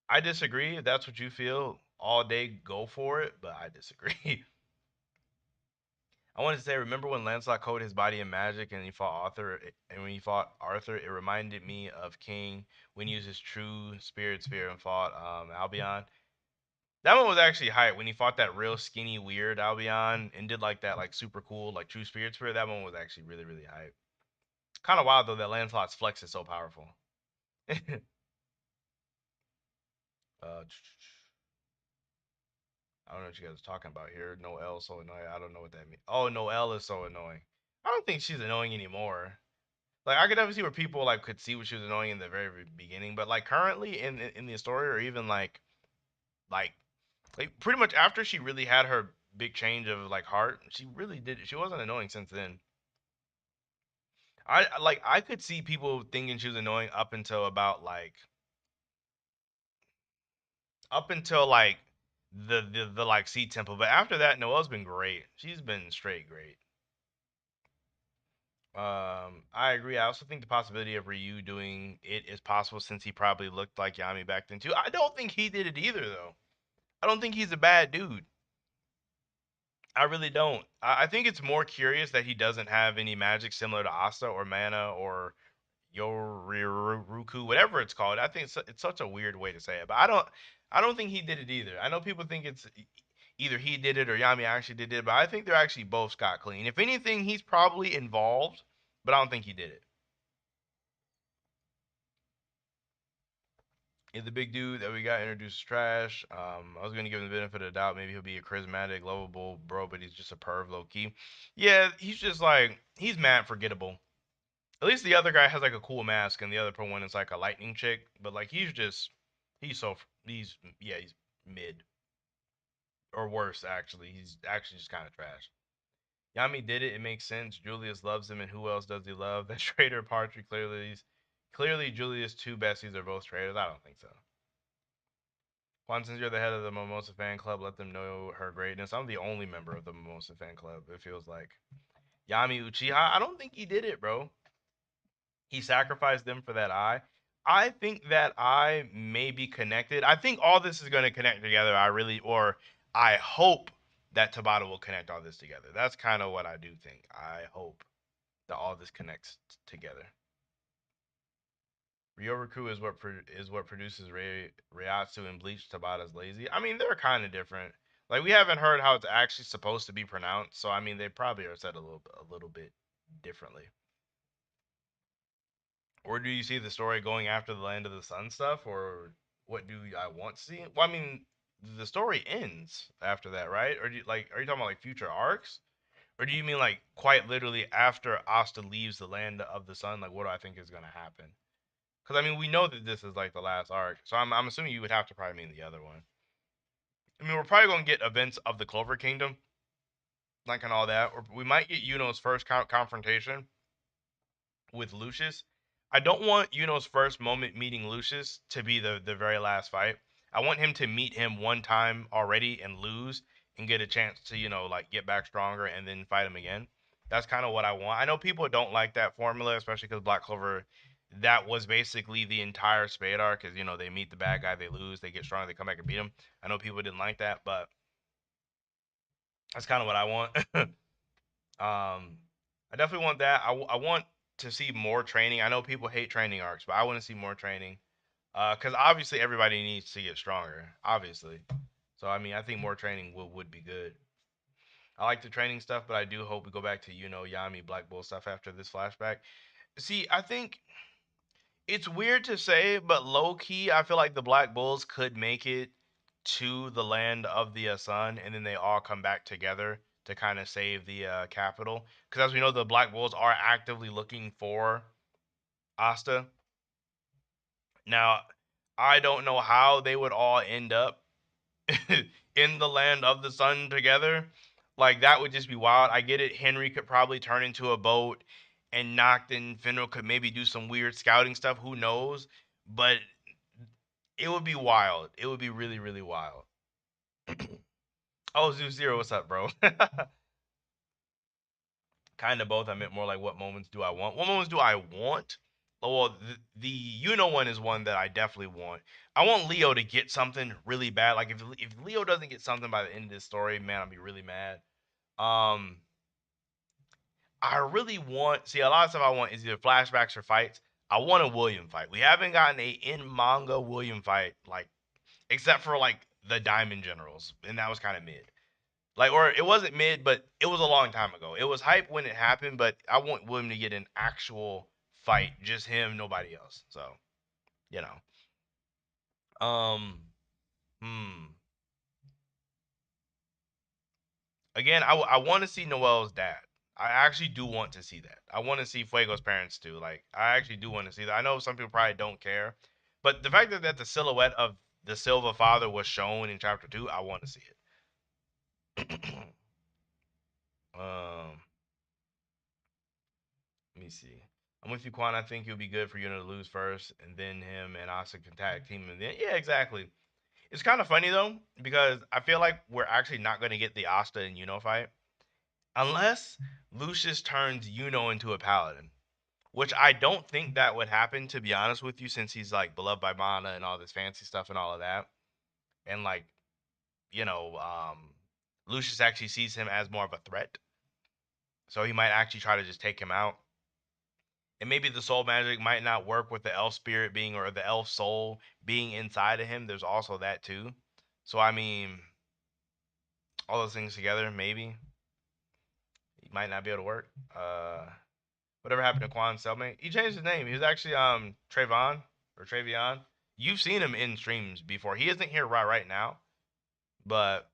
I disagree. If that's what you feel, all day go for it. But I disagree. I wanted to say, remember when Lancelot coated his body in magic and he fought Arthur? And when he fought Arthur, it reminded me of King when he used his true spirit spear and fought Albion. That one was actually hype when he fought that real skinny weird Albion and did like that like super cool like true spirit spear. That one was actually really hype. Kind of wild though that Lancelot's flex is so powerful. uh, I don't know what you guys are talking about here. Noelle so annoying. I don't know what that means. Oh, Noelle is so annoying. I don't think she's annoying anymore. Like I could definitely see where people like could see what she was annoying in the very beginning, but like currently in the story or even like like pretty much after she really had her big change of like heart, she really did. She wasn't annoying since then. I could see people thinking she was annoying up until like the like Sea Temple, but after that, Noelle's been great. She's been straight great. I agree. I also think the possibility of Ryu doing it is possible since he probably looked like Yami back then too. I don't think he did it either though. I don't think he's a bad dude. I really don't. I think it's more curious that he doesn't have any magic similar to Asta or Mana or Yoriruku, whatever it's called. I think it's such a weird way to say it, but I don't think he did it either. I know people think it's either he did it or Yami actually did it, but I think they're actually both scot clean. If anything, he's probably involved, but I don't think he did it. Yeah, the big dude that we got introduced is trash. I was gonna give him the benefit of the doubt. Maybe he'll be a charismatic, lovable bro, but he's just a perv, low key. Yeah, he's just like he's mad forgettable. At least the other guy has like a cool mask, and the other one is like a lightning chick. But like he's so he's yeah he's mid or worse actually. He's actually just kind of trash. Yami did it. It makes sense. Julius loves him, and who else does he love? That traitor Partry clearly Julius' two besties are both traitors. I don't think so. Juan, since you're the head of the Mimosa fan club, let them know her greatness. I'm the only member of the Mimosa fan club. It feels like Yami Uchiha. I don't think he did it, bro. He sacrificed them for that eye. I think that eye may be connected. I think all this is going to connect together. I hope that Tabata will connect all this together. That's kind of what I do think. I hope that all this connects together. Ryoraku is what produces Reiatsu and Bleach. Tabata's lazy. I mean, they're kind of different. Like we haven't heard how it's actually supposed to be pronounced, so I mean, they probably are said a little bit differently. Or do you see the story going after the Land of the Sun stuff, or what do I want to see? Well, I mean, the story ends after that, right? Or are you talking about like future arcs, or do you mean like quite literally after Asta leaves the Land of the Sun? Like, what do I think is gonna happen? Because I mean, we know that this is like the last arc, so I'm assuming you would have to probably mean the other one. I mean, we're probably gonna get events of the Clover Kingdom, like and all that, or we might get Yuno's first confrontation with Lucius. I don't want Yuno's first moment meeting Lucius to be the very last fight. I want him to meet him one time already and lose and get a chance to, like get back stronger and then fight him again. That's kind of what I want. I know people don't like that formula, especially because Black Clover, that was basically the entire Spade arc. Is they meet the bad guy, they lose, they get stronger, they come back and beat him. I know people didn't like that, but that's kind of what I want. I definitely want that. I want to see more training. I know people hate training arcs, but I want to see more training. Because obviously everybody needs to get stronger. Obviously, so I mean, I think more training would be good. I like the training stuff, but I do hope we go back to Yami Black Bull stuff after this flashback. See, I think it's weird to say, but low key, I feel like the Black Bulls could make it to the land of the sun, and then they all come back together to kind of save the capital. Because as we know, the Black Bulls are actively looking for Asta. Now, I don't know how they would all end up in the land of the sun together. Like that would just be wild. I get it. Henry could probably turn into a boat, and Nocton Fenrir could maybe do some weird scouting stuff. Who knows? But it would be wild. It would be really, really wild. Oh, Zoo Zero, what's up, bro? Kind of both. I meant more like what moments do I want? What moments do I want? Oh, well, the one is one that I definitely want. I want Leo to get something really bad. Like if Leo doesn't get something by the end of this story, man, I'll be really mad. Um, I really want see a lot of stuff I want is either flashbacks or fights. I want a William fight. We haven't gotten a in manga William fight like except for like the Diamond Generals, and that was kind of mid. Like, or it wasn't mid, but it was a long time ago. It was hype when it happened, but I want William to get an actual fight, just him, nobody else. So, you know, hmm. Again, I want to see Noel's dad. I actually do want to see that. I want to see Fuego's parents too. Like, I actually do want to see that. I know some people probably don't care, but the fact that the silhouette of the Silva father was shown in chapter 2, I want to see it. um, Let me see. I'm with you, Quan. I think it would be good for Yuno to lose first, and then him and Asa can tag team, and then yeah, exactly. It's kind of funny though because I feel like we're actually not going to get the Asta and Yuno fight unless Lucius turns Yuno into a paladin, which I don't think that would happen to be honest with you, since he's like beloved by Mana and all this fancy stuff and all of that, and like you know, Lucius actually sees him as more of a threat, so he might actually try to just take him out. And maybe the soul magic might not work with the elf spirit being or the elf soul being inside of him. There's also that too. So I mean, all those things together, maybe he might not be able to work. Whatever happened to Quan's cellmate? He changed his name. He was actually Trayvon or Travion. You've seen him in streams before. He isn't here right now, but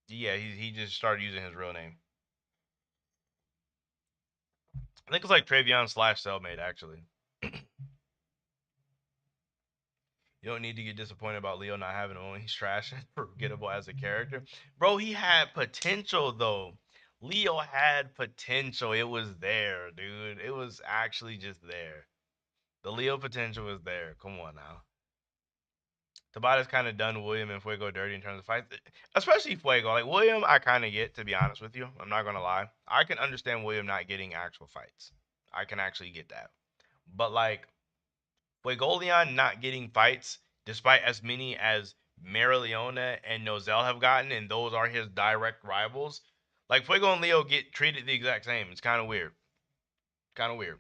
yeah, he just started using his real name. I think it's like Travion slash cellmate actually. You don't need to get disappointed about Leo not having one. He's trash and forgettable as a character. Bro, he had potential though. Leo had potential. It was there, dude. It was actually just there. The Leo potential was there. Come on now. Tabata's kind of done William and Fuego dirty in terms of fights. Especially Fuego. Like William, I kind of get, to be honest with you. I'm not gonna lie. I can understand William not getting actual fights. I can actually get that. But like Fuegoleon not getting fights, despite as many as Marileona and Nozel have gotten, and those are his direct rivals. Like Fuego and Leo get treated the exact same. It's kind of weird. Kind of weird.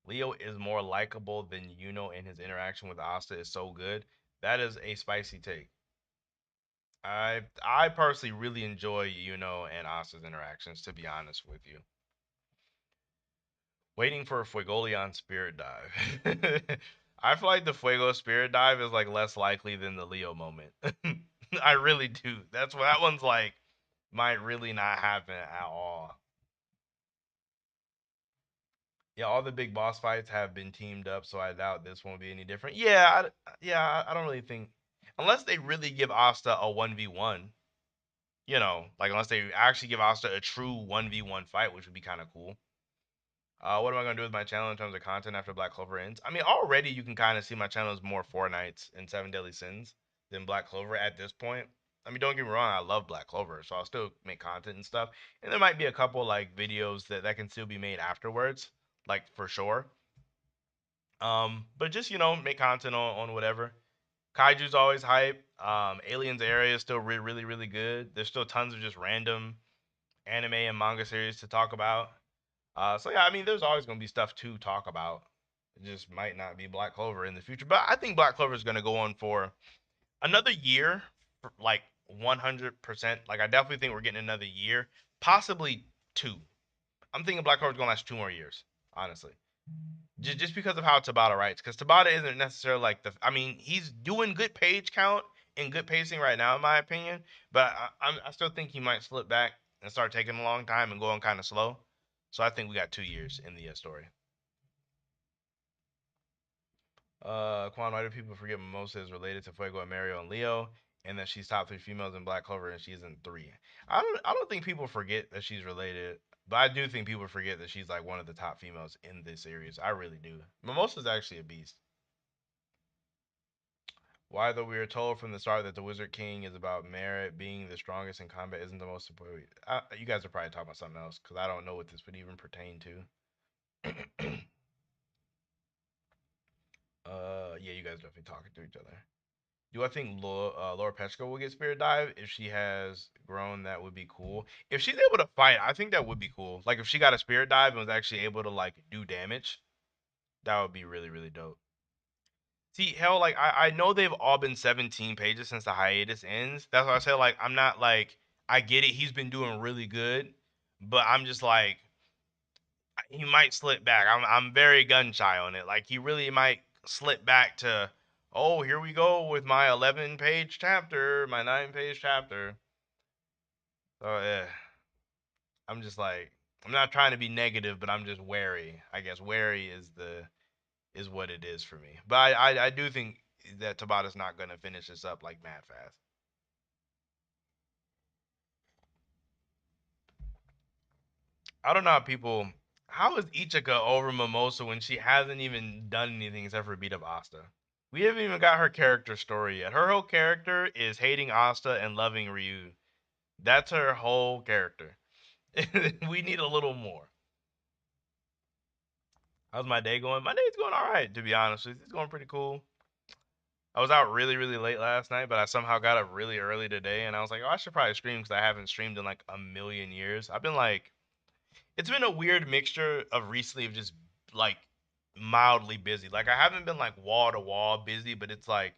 Leo is more likable than Yuno, and his interaction with Asta is so good. That is a spicy take. I personally really enjoy Yuno and Asta's interactions, to be honest with you. Waiting for a Fuegoleon Spirit Dive. I feel like the Fuego Spirit Dive is like less likely than the Leo moment. I really do. That's what that one's like. Might really not happen at all. Yeah, all the big boss fights have been teamed up, so I doubt this won't be any different. Yeah, I don't really think unless they really give Asta a 1v1, like unless they actually give Asta a true 1v1 fight, which would be kind of cool. What am I gonna do with my channel in terms of content after Black Clover ends? I mean, already you can kind of see my channel is more Fortnites and Seven Deadly Sins than Black Clover at this point. I mean, don't get me wrong, I love Black Clover, so I'll still make content and stuff. And there might be a couple like videos that can still be made afterwards, like for sure. But just make content on whatever. Kaiju's always hype. Aliens area is still really really good. There's still tons of just random anime and manga series to talk about. So yeah, I mean, there's always gonna be stuff to talk about. It just might not be Black Clover in the future, but I think Black Clover is gonna go on for another year, like 100%. Like I definitely think we're getting another year, possibly two. I'm thinking Black Clover's gonna last 2 more years, honestly. Just because of how Tabata writes, because Tabata isn't necessarily like I mean, he's doing good page count and good pacing right now, in my opinion. But I still think he might slip back and start taking a long time and going kind of slow. So I think we got 2 years in the story. Quan, why do people forget Mimosa is related to Fuego and Mario and Leo, and that she's top 3 females in Black Clover and she's in 3? I don't think people forget that she's related, but I do think people forget that she's like one of the top females in this series. I really do. Mimosa's actually a beast. Why, though we are told from the start that the Wizard King is about merit, being the strongest in combat isn't the most important. You guys are probably talking about something else because I don't know what this would even pertain to. Yeah, you guys are definitely talking to each other. Do I think Laura Petchko will get Spirit Dive if she has grown? That would be cool. If she's able to fight, I think that would be cool. Like if she got a Spirit Dive and was actually able to like do damage, that would be really really dope. See, hell, like I know they've all been 17 pages since the hiatus ends. That's why I said like I'm not like I get it. He's been doing really good, but I'm just like he might slip back. I'm very gun shy on it. Like he really might slip back to, oh, here we go with my 11-page chapter, my 9-page chapter. So yeah, I'm just like I'm not trying to be negative, but I'm just wary. I guess wary is what it is for me. But I do think that Tabata's not gonna finish this up like mad fast. I don't know how people. How is Ichika over Mimosa when she hasn't even done anything except for beat up Asta? We haven't even got her character story yet. Her whole character is hating Asta and loving Ryu. That's her whole character. We need a little more. How's my day going? My day's going all right, to be honest with you. It's going pretty cool. I was out really, really late last night, but I somehow got up really early today, and I was like, oh, I should probably stream because I haven't streamed in like a million years. I've been like, it's been a weird mixture of recently of just like mildly busy. Like I haven't been like wall to wall busy, but it's like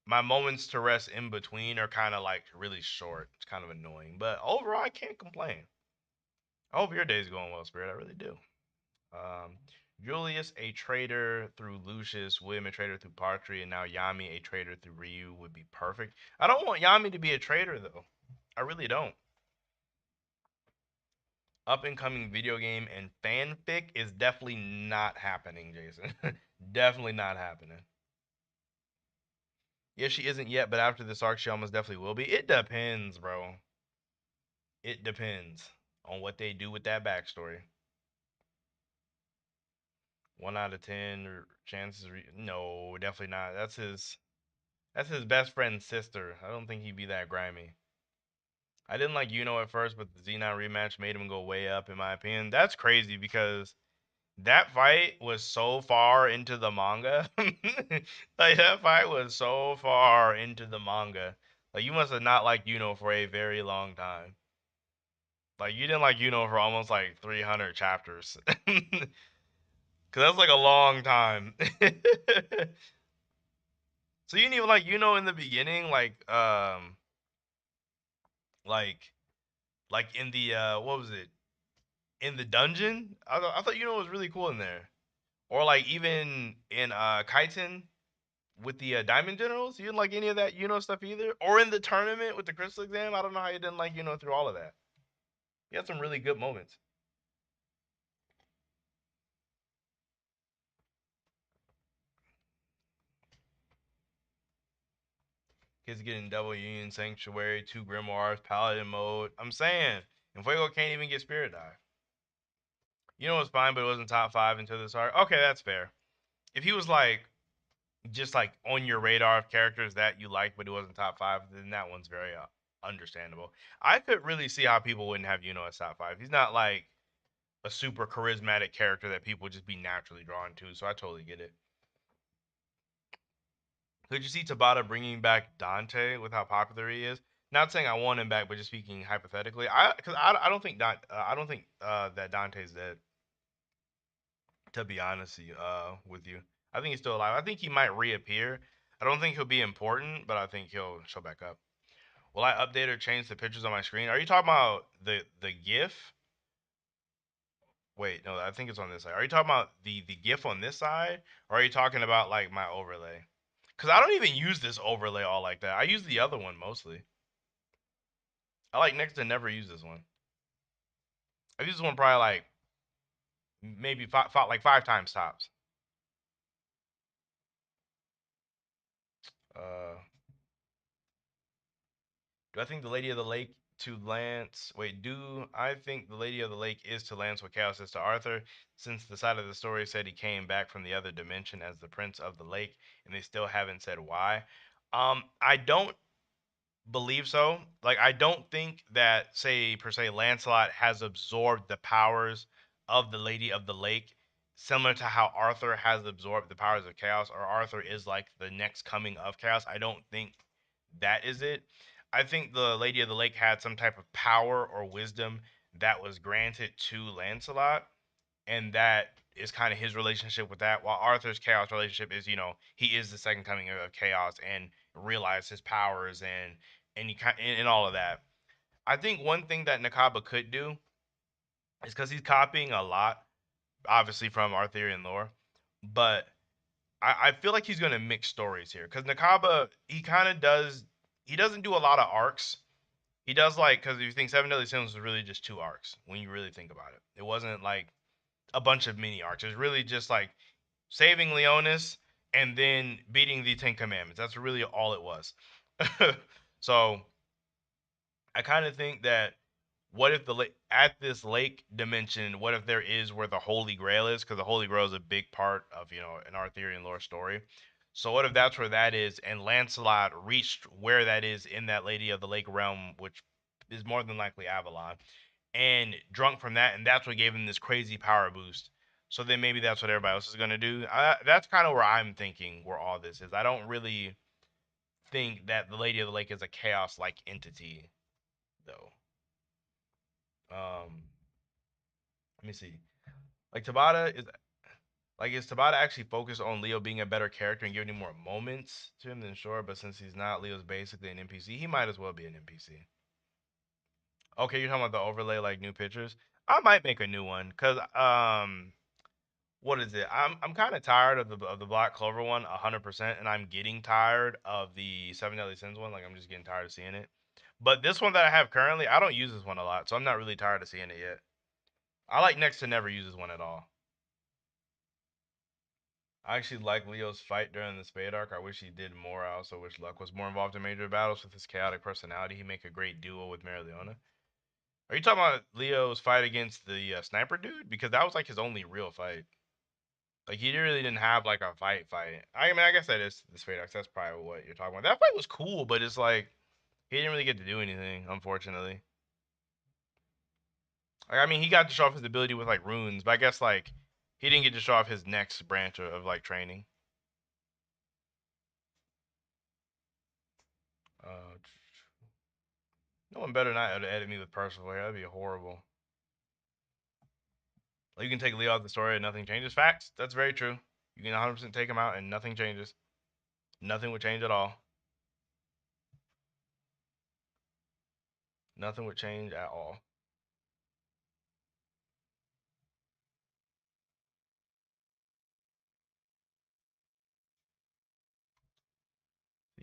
my moments to rest in between are kind of like really short. It's kind of annoying, but overall, I can't complain. I hope your day's going well, Spirit. I really do. Um, Julius, a traitor through Lucius, William, a traitor through Partry, and now Yami, a traitor through Ryu would be perfect. I don't want Yami to be a traitor though. I really don't. Up and coming video game and fanfic is definitely not happening, Jason. Definitely not happening. Yeah, she isn't yet, but after this arc, she almost definitely will be. It depends, bro. It depends on what they do with that backstory. 1 out of 10 chances. No, definitely not. That's his. That's his best friend's sister. I don't think he'd be that grimy. I didn't like Yuno at first, but the Xenon rematch made him go way up, in my opinion. That's crazy because that fight was so far into the manga. Like that fight was so far into the manga. Like you must have not liked Yuno for a very long time. Like you didn't like Yuno for almost like 300 chapters. Cause that's like a long time. So you didn't even like Yuno in the beginning, like like in the what was it? In the dungeon? I thought Yuno was really cool in there. Or like even in Kaiten with the Diamond Generals, you didn't like any of that Yuno stuff either. Or in the tournament with the Crystal Exam, I don't know how you didn't like Yuno through all of that. You had some really good moments. Kids getting Double Union Sanctuary, 2 Grimoires, Paladin mode. I'm saying, and Fuego can't even get Spirit Dive. You know it was fine, but it wasn't top 5 until this arc. Okay, that's fair. If he was like just like on your radar of characters that you like, but it wasn't top 5, then that one's very understandable. I could really see how people wouldn't have Yuno as top 5. He's not like a super charismatic character that people would just be naturally drawn to, so I totally get it. Could you see Tabata bringing back Dante with how popular he is? Not saying I want him back, but just speaking hypothetically, I don't think that Dante's dead. To be honest with you, I think he's still alive. I think he might reappear. I don't think he'll be important, but I think he'll show back up. Will I update or change the pictures on my screen? Are you talking about the GIF? Wait, no, I think it's on this side. Are you talking about the GIF on this side, or are you talking about like my overlay? Cause I don't even use this overlay all like that. I use the other one mostly. I like next to never use this one. I use this one probably like maybe like 5 times tops. Uh, do I think the Lady of the Lake to Lance? Wait, do I think the Lady of the Lake is to Lance what Chaos is to Arthur? Since the side of the story said he came back from the other dimension as the Prince of the Lake, and they still haven't said why. I don't believe so. Like, I don't think that, say, per se, Lancelot has absorbed the powers of the Lady of the Lake, similar to how Arthur has absorbed the powers of chaos, or Arthur is like the next coming of chaos. I don't think that is it. I think the Lady of the Lake had some type of power or wisdom that was granted to Lancelot, and that is kind of his relationship with that. While Arthur's chaos relationship is, he is the second coming of chaos and realized his powers and and all of that. I think one thing that Nakaba could do is because he's copying a lot, obviously from Arthurian lore, but I feel like he's gonna mix stories here because Nakaba he kind of does he doesn't do a lot of arcs. He does like because if you think Seven Deadly Sins was really just two arcs when you really think about it. It wasn't like a bunch of mini arcs. It's really just like saving Leonis and then beating the Ten Commandments. That's really all it was. So I kind of think that what if the at this lake dimension, what if there is where the Holy Grail is? Because the Holy Grail is a big part of an Arthurian lore story. So what if that's where that is, and Lancelot reached where that is in that Lady of the Lake realm, which is more than likely Avalon, and drunk from that, and that's what gave him this crazy power boost. So then maybe that's what everybody else is gonna do. That's kind of where I'm thinking where all this is. I don't really think that the Lady of the Lake is a chaos-like entity, though. Um, Let me see. Like Tabata is Tabata actually focused on Leo being a better character and giving him more moments to him? Then sure, but since he's not, Leo's basically an NPC. He might as well be an NPC. Okay, you're talking about the overlay, like new pictures. I might make a new one because what is it? I'm kind of tired of the Black Clover one, 100%, and I'm getting tired of the Seven Deadly Sins one. Like I'm just getting tired of seeing it. But this one that I have currently, I don't use this one a lot, so I'm not really tired of seeing it yet. I like next to never use this one at all. I actually like Leo's fight during the Spade arc. I wish he did more. I also wish Luck was more involved in major battles with his chaotic personality. He'd make a great duo with Marileona. Are you talking about Leo's fight against the sniper dude? Because that was like his only real fight. Like he really didn't have like a fight. I mean, I guess that is the Spade arc. That's probably what you're talking about. That fight was cool, but it's like he didn't really get to do anything, unfortunately. Like I mean, he got to show off his ability with like runes, but I guess like he didn't get to show off his next branch of like training. Uh, No one better not edit me with Percival here. That'd be horrible. Like you can take Leo out of the story and nothing changes. Facts. That's very true. You can 100% take him out and nothing changes. Nothing would change at all. Nothing would change at all.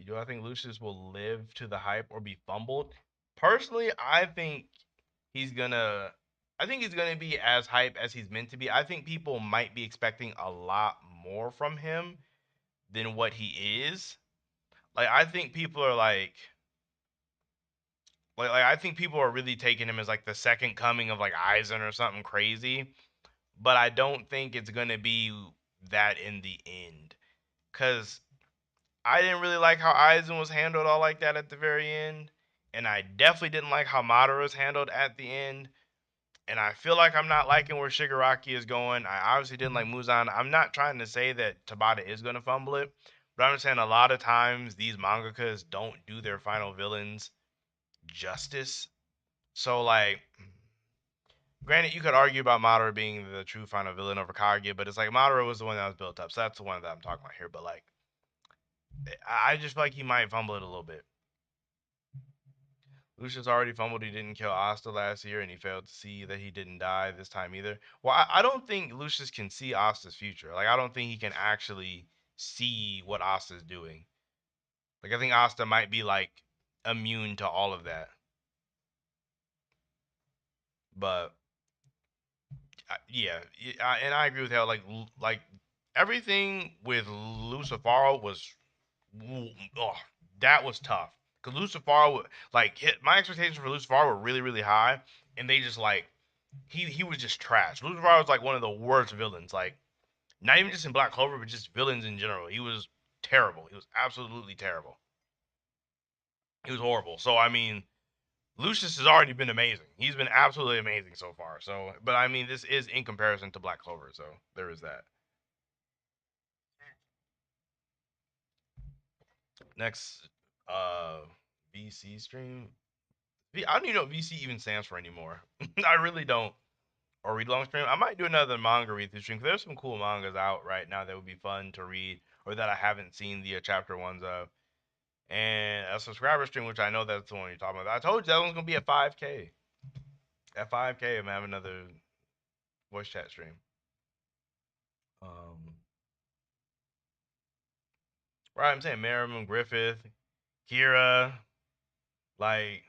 Do I think Lucius will live to the hype or be fumbled? Personally, he's gonna. I think he's gonna be as hype as he's meant to be. I think people might be expecting a lot more from him than what he is. Like I think people are like I think people are really taking him as like the second coming of like Eisen or something crazy, but I don't think it's gonna be that in the end. Cause I didn't really like how Eisen was handled all like that at the very end, and I definitely didn't like how Madara was handled at the end. And I feel like I'm not liking where Shigaraki is going. I obviously didn't like Muzan. I'm not trying to say that Tabata is gonna fumble it, but I'm just saying a lot of times these mangakas don't do their final villains justice. So like granted, you could argue about Madara being the true final villain over Kage, but it's like Madara was the one that was built up, so that's the one that I'm talking about here. But like, I just feel like he might fumble it a little bit. Lucius already fumbled. He didn't kill Asta last year, and he failed to see that he didn't die this time either. Well, I don't think Lucius can see Asta's future. Like, I don't think he can actually see what Asta's doing. Like, I think Asta might be like immune to all of that. But yeah, and I agree with how like everything with Lucifaro was oh, that was tough because Lucifaro like hit my expectations for Lucifaro were really high, and they just like he was just trash. Lucifaro was like one of the worst villains, like not even just in Black Clover, but just villains in general. He was terrible. He was absolutely terrible. He was horrible. So I mean, Lucius has already been amazing. He's been absolutely amazing so far. So, but I mean, this is in comparison to Black Clover. So there is that. Next, VC stream. I don't even know what VC even stands for anymore. I really don't. Or read long stream. I might do another manga read through stream. 'Cause there's some cool mangas out right now that would be fun to read, or that I haven't seen the chapter ones of. And a subscriber stream, which I know that's the one you're talking about. I told you that one's gonna be at 5K. At 5K, I'm having another voice chat stream. Um, right, I'm saying Merriman, Griffith, Kira, like,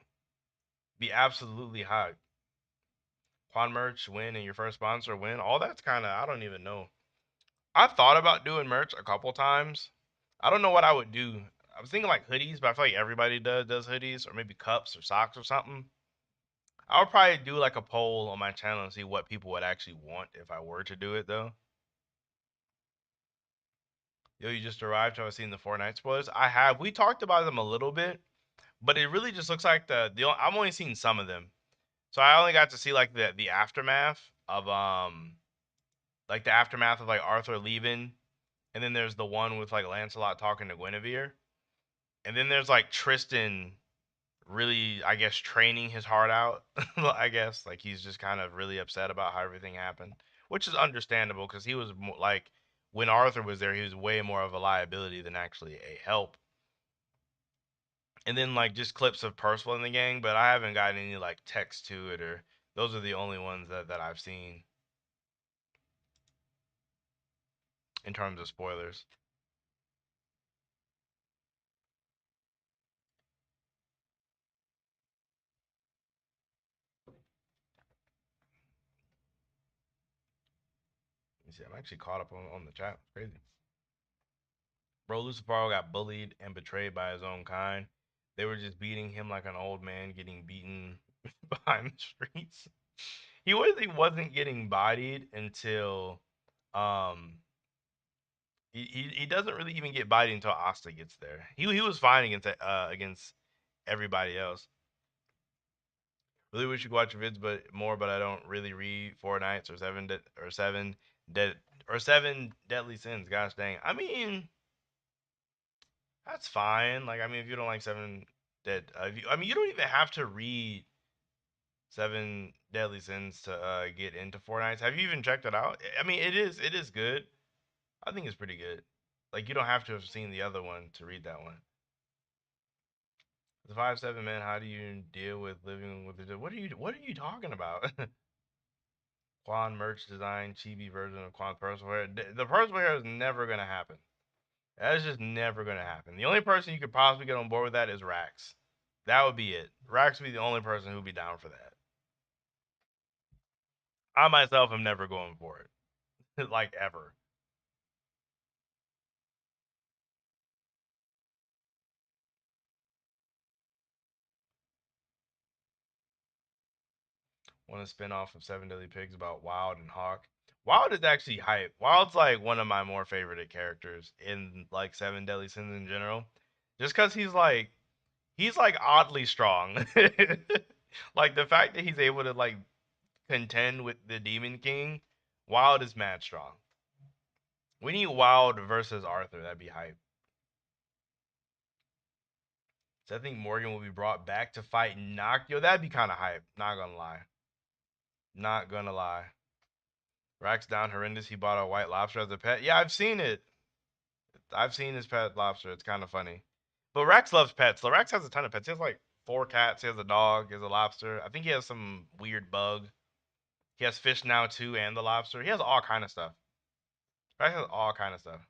be absolutely hot. Quan merch win and your first sponsor win. All that's kind of, I don't even know. I've thought about doing merch a couple times. I don't know what I would do. I was thinking like hoodies, but I feel like everybody does hoodies, or maybe cups or socks or something. I would probably do like a poll on my channel and see what people would actually want if I were to do it though. Yo, you just arrived. Have I seen the Fortnite spoilers? I have. We talked about them a little bit, but it really just looks like I'm only seen some of them. So I only got to see like the aftermath of like the aftermath of like Arthur leaving, and then there's the one with like Lancelot talking to Guinevere, and then there's like Tristan really, I guess, training his heart out. I guess like he's just kind of really upset about how everything happened, which is understandable because he was like when Arthur was there, he was way more of a liability than actually a help. And then like just clips of Percival in the gang, but I haven't gotten any like text to it, or those are the only ones that I've seen in terms of spoilers. You see, I'm actually caught up on the chat. It's crazy. Bro, Lucifero got bullied and betrayed by his own kind. They were just beating him like an old man getting beaten behind the streets. He really wasn't getting bodied until um he doesn't really even get bodied until Asta gets there. He was fine against everybody else. Really wish you could watch your vids but more, but I don't really read Four Nights or Dead or Seven Deadly Sins. Gosh dang. I mean, that's fine. Like, I mean, if you don't like I mean, you don't even have to read Seven Deadly Sins to get into Fortnite. Have you even checked it out? I mean, it is good. I think it's pretty good. Like, you don't have to have seen the other one to read that one. The 5'7" man, how do you deal with living with the? What are you talking about? Quan merch design, chibi version of Quan's personal hair. The personal hair is never gonna happen. That is just never gonna happen. The only person you could possibly get on board with that is Rax. That would be it. Rax would be the only person who'd be down for that. I myself am never going for it, like ever. Want a spin off of Seven Deadly Pigs about Wild and Hawk. Wild is actually hype. Wild's like one of my more favorite characters in like Seven Deadly Sins in general. Just cause he's like oddly strong. Like the fact that he's able to like contend with the Demon King, Wild is mad strong. We need Wild versus Arthur. That'd be hype. So I think Morgan will be brought back to fight Nakio. That'd be kind of hype. Not gonna lie. Not gonna lie. Rack's down horrendous. He bought a white lobster as a pet. Yeah, I've seen it. I've seen his pet lobster. It's kind of funny. But Rex loves pets. So Rex has a ton of pets. He has like 4 cats. He has a dog. He has a lobster. I think he has some weird bug. He has fish now too, and the lobster. He has all kind of stuff. Rex has all kind of stuff.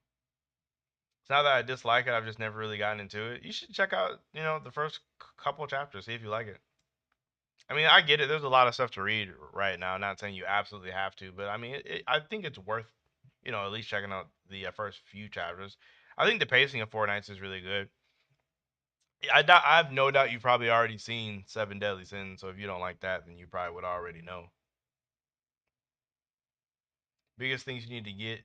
It's not that I dislike it. I've just never really gotten into it. You should check out, the first couple chapters. See if you like it. I mean, I get it. There's a lot of stuff to read right now. Not saying you absolutely have to, but I mean, I think it's worth, at least checking out the first few chapters. I think the pacing of Four Nights is really good. I have no doubt you've probably already seen Seven Deadly Sins, so if you don't like that, then you probably would already know. Biggest things you need to get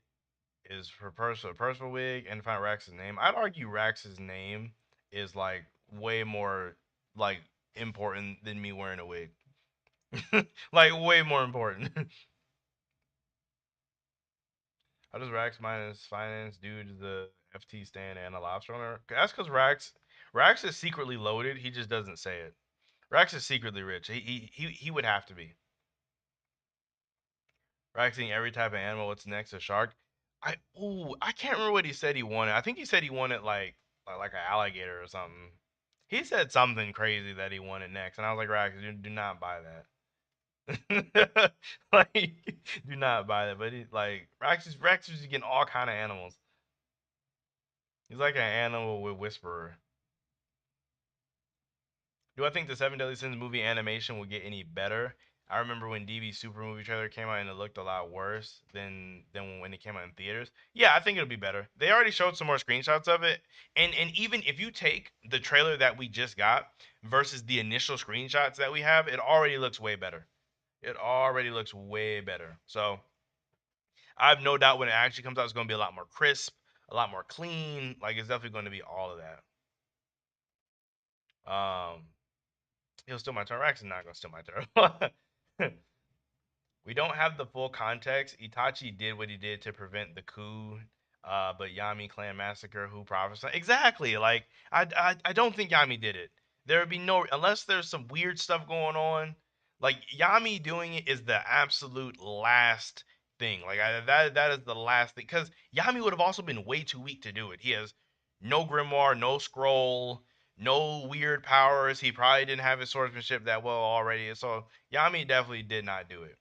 is for personal wig and find Rax's name. I'd argue Rax's name is like way more like important than me wearing a wig. Like way more important. How does Rax minus finance due to the FT stand and a lobster owner? That's because Rax is secretly loaded. He just doesn't say it. Rax is secretly rich. He would have to be. Rax eating every type of animal. What's next? A shark. I can't remember what he said he wanted. I think he said he wanted like an alligator or something. He said something crazy that he wanted next, and I was like, Rax, do not buy that. Like, do not buy that. But he like Rex is getting all kind of animals. He's like an animal with whisperer. Do I think the Seven Deadly Sins movie animation will get any better? I remember when DB Super movie trailer came out and it looked a lot worse than when it came out in theaters. Yeah, I think it'll be better. They already showed some more screenshots of it, and even if you take the trailer that we just got versus the initial screenshots that we have, it already looks way better. It already looks way better. So I have no doubt when it actually comes out, it's going to be a lot more crisp, a lot more clean. Like it's definitely going to be all of that. He'll steal my turn. Rex is not gonna steal my turn. We don't have the full context. Itachi did what he did to prevent the coup, but Yami clan massacre. Who prophesied? Exactly. Like I don't think Yami did it. There would be no unless there's some weird stuff going on. Like Yami doing it is the absolute last thing. Like that is the last thing because Yami would have also been way too weak to do it. He has no grimoire, no scroll, no weird powers. He probably didn't have his swordsmanship that well already. So Yami definitely did not do it.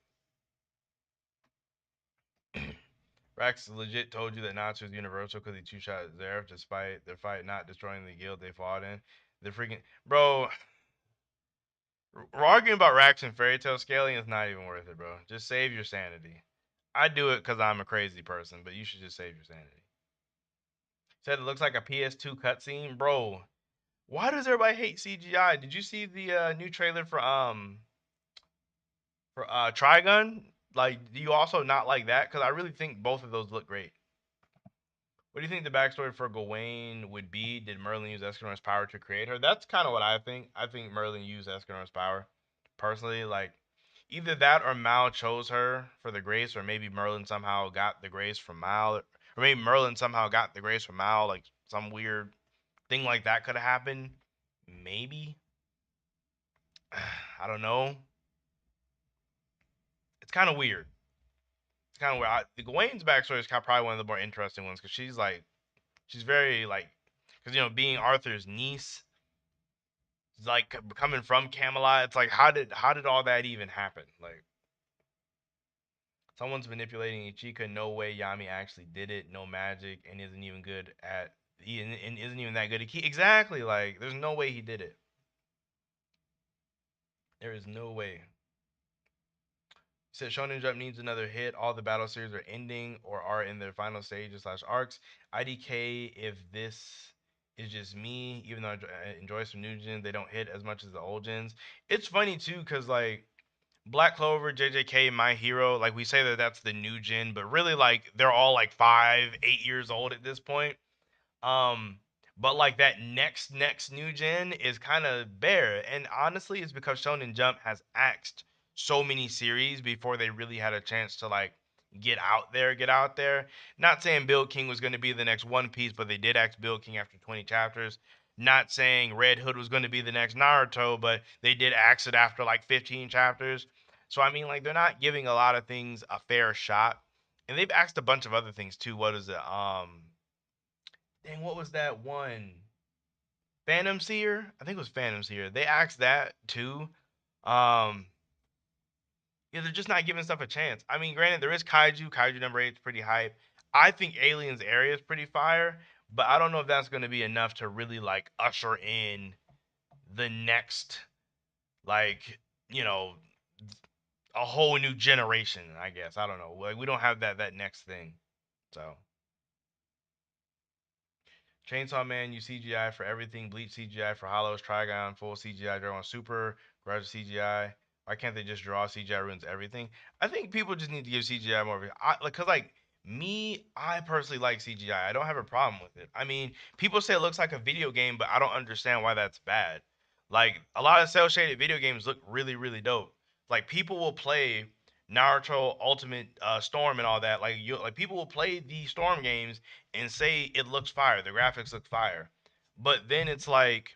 Rax legit told you that Natsu is universal because he two shot Zeref despite their fight not destroying the guild they fought in. The freaking bro, we're arguing about Rax and fairy tale scaling is not even worth it, bro. Just save your sanity. I do it because I'm a crazy person, but you should just save your sanity. Said it looks like a PS2 cutscene, bro. Why does everybody hate CGI? Did you see the new trailer for Trigun? Like, do you also not like that? Because I really think both of those look great. What do you think the backstory for Gawain would be? Did Merlin use Escanor's power to create her? That's kind of what I think. I think Merlin used Escanor's power. Personally, like, either that or Mal chose her for the grace, or maybe Merlin somehow got the grace from Mal, or maybe Merlin somehow got the grace from Mal, like some weird thing like that could have happened. Maybe. I don't know. It's kind of weird. It's kind of weird. The Gawain's backstory is probably one of the more interesting ones because she's very like, because being Arthur's niece, like coming from Camelot, it's like how did all that even happen? Like someone's manipulating Ichika. No way Yami actually did it. No magic and isn't even good at and isn't even that good at key. Exactly. Like there's no way he did it. There is no way. Said Shonen Jump needs another hit. All the battle series are ending or are in their final stages slash arcs. IDK, if this is just me, even though I enjoy some new gens, they don't hit as much as the old gens. It's funny too, because like Black Clover, JJK, My Hero, like we say that that's the new gen, but really like they're all like 5, 8 years old at this point. Um, but like that next new gen is kind of bare, and honestly, it's because Shonen Jump has axed so many series before they really had a chance to like get out there. Not saying Bill King was going to be the next One Piece, but they did axe Bill King after 20 chapters. Not saying Red Hood was going to be the next Naruto, but they did axe it after like 15 chapters. So I mean, like they're not giving a lot of things a fair shot, and they've axed a bunch of other things too. What is it? Dang, what was that one? Phantom Seer? I think it was Phantom Seer. They asked that too. Um, yeah, they're just not giving stuff a chance. I mean, granted, there is Kaiju. Kaiju number 8 is pretty hype. I think Aliens Area is pretty fire, but I don't know if that's going to be enough to really like usher in the next, like, you know, a whole new generation. I guess I don't know. Like we don't have that next thing. So Chainsaw Man, you CGI for everything. Bleach CGI for Hollows. Trigon, full CGI. Dragon Super. Garage CGI. Why can't they just draw CGI ruins everything? I think people just need to give CGI more of it. Like, cause like Me, I personally like CGI. I don't have a problem with it. I mean, people say it looks like a video game, but I don't understand why that's bad. Like a lot of cel shaded video games look really, really dope. Like people will play Naruto Ultimate Storm and all that. Like people will play the Storm games and say it looks fire. The graphics look fire, but then it's like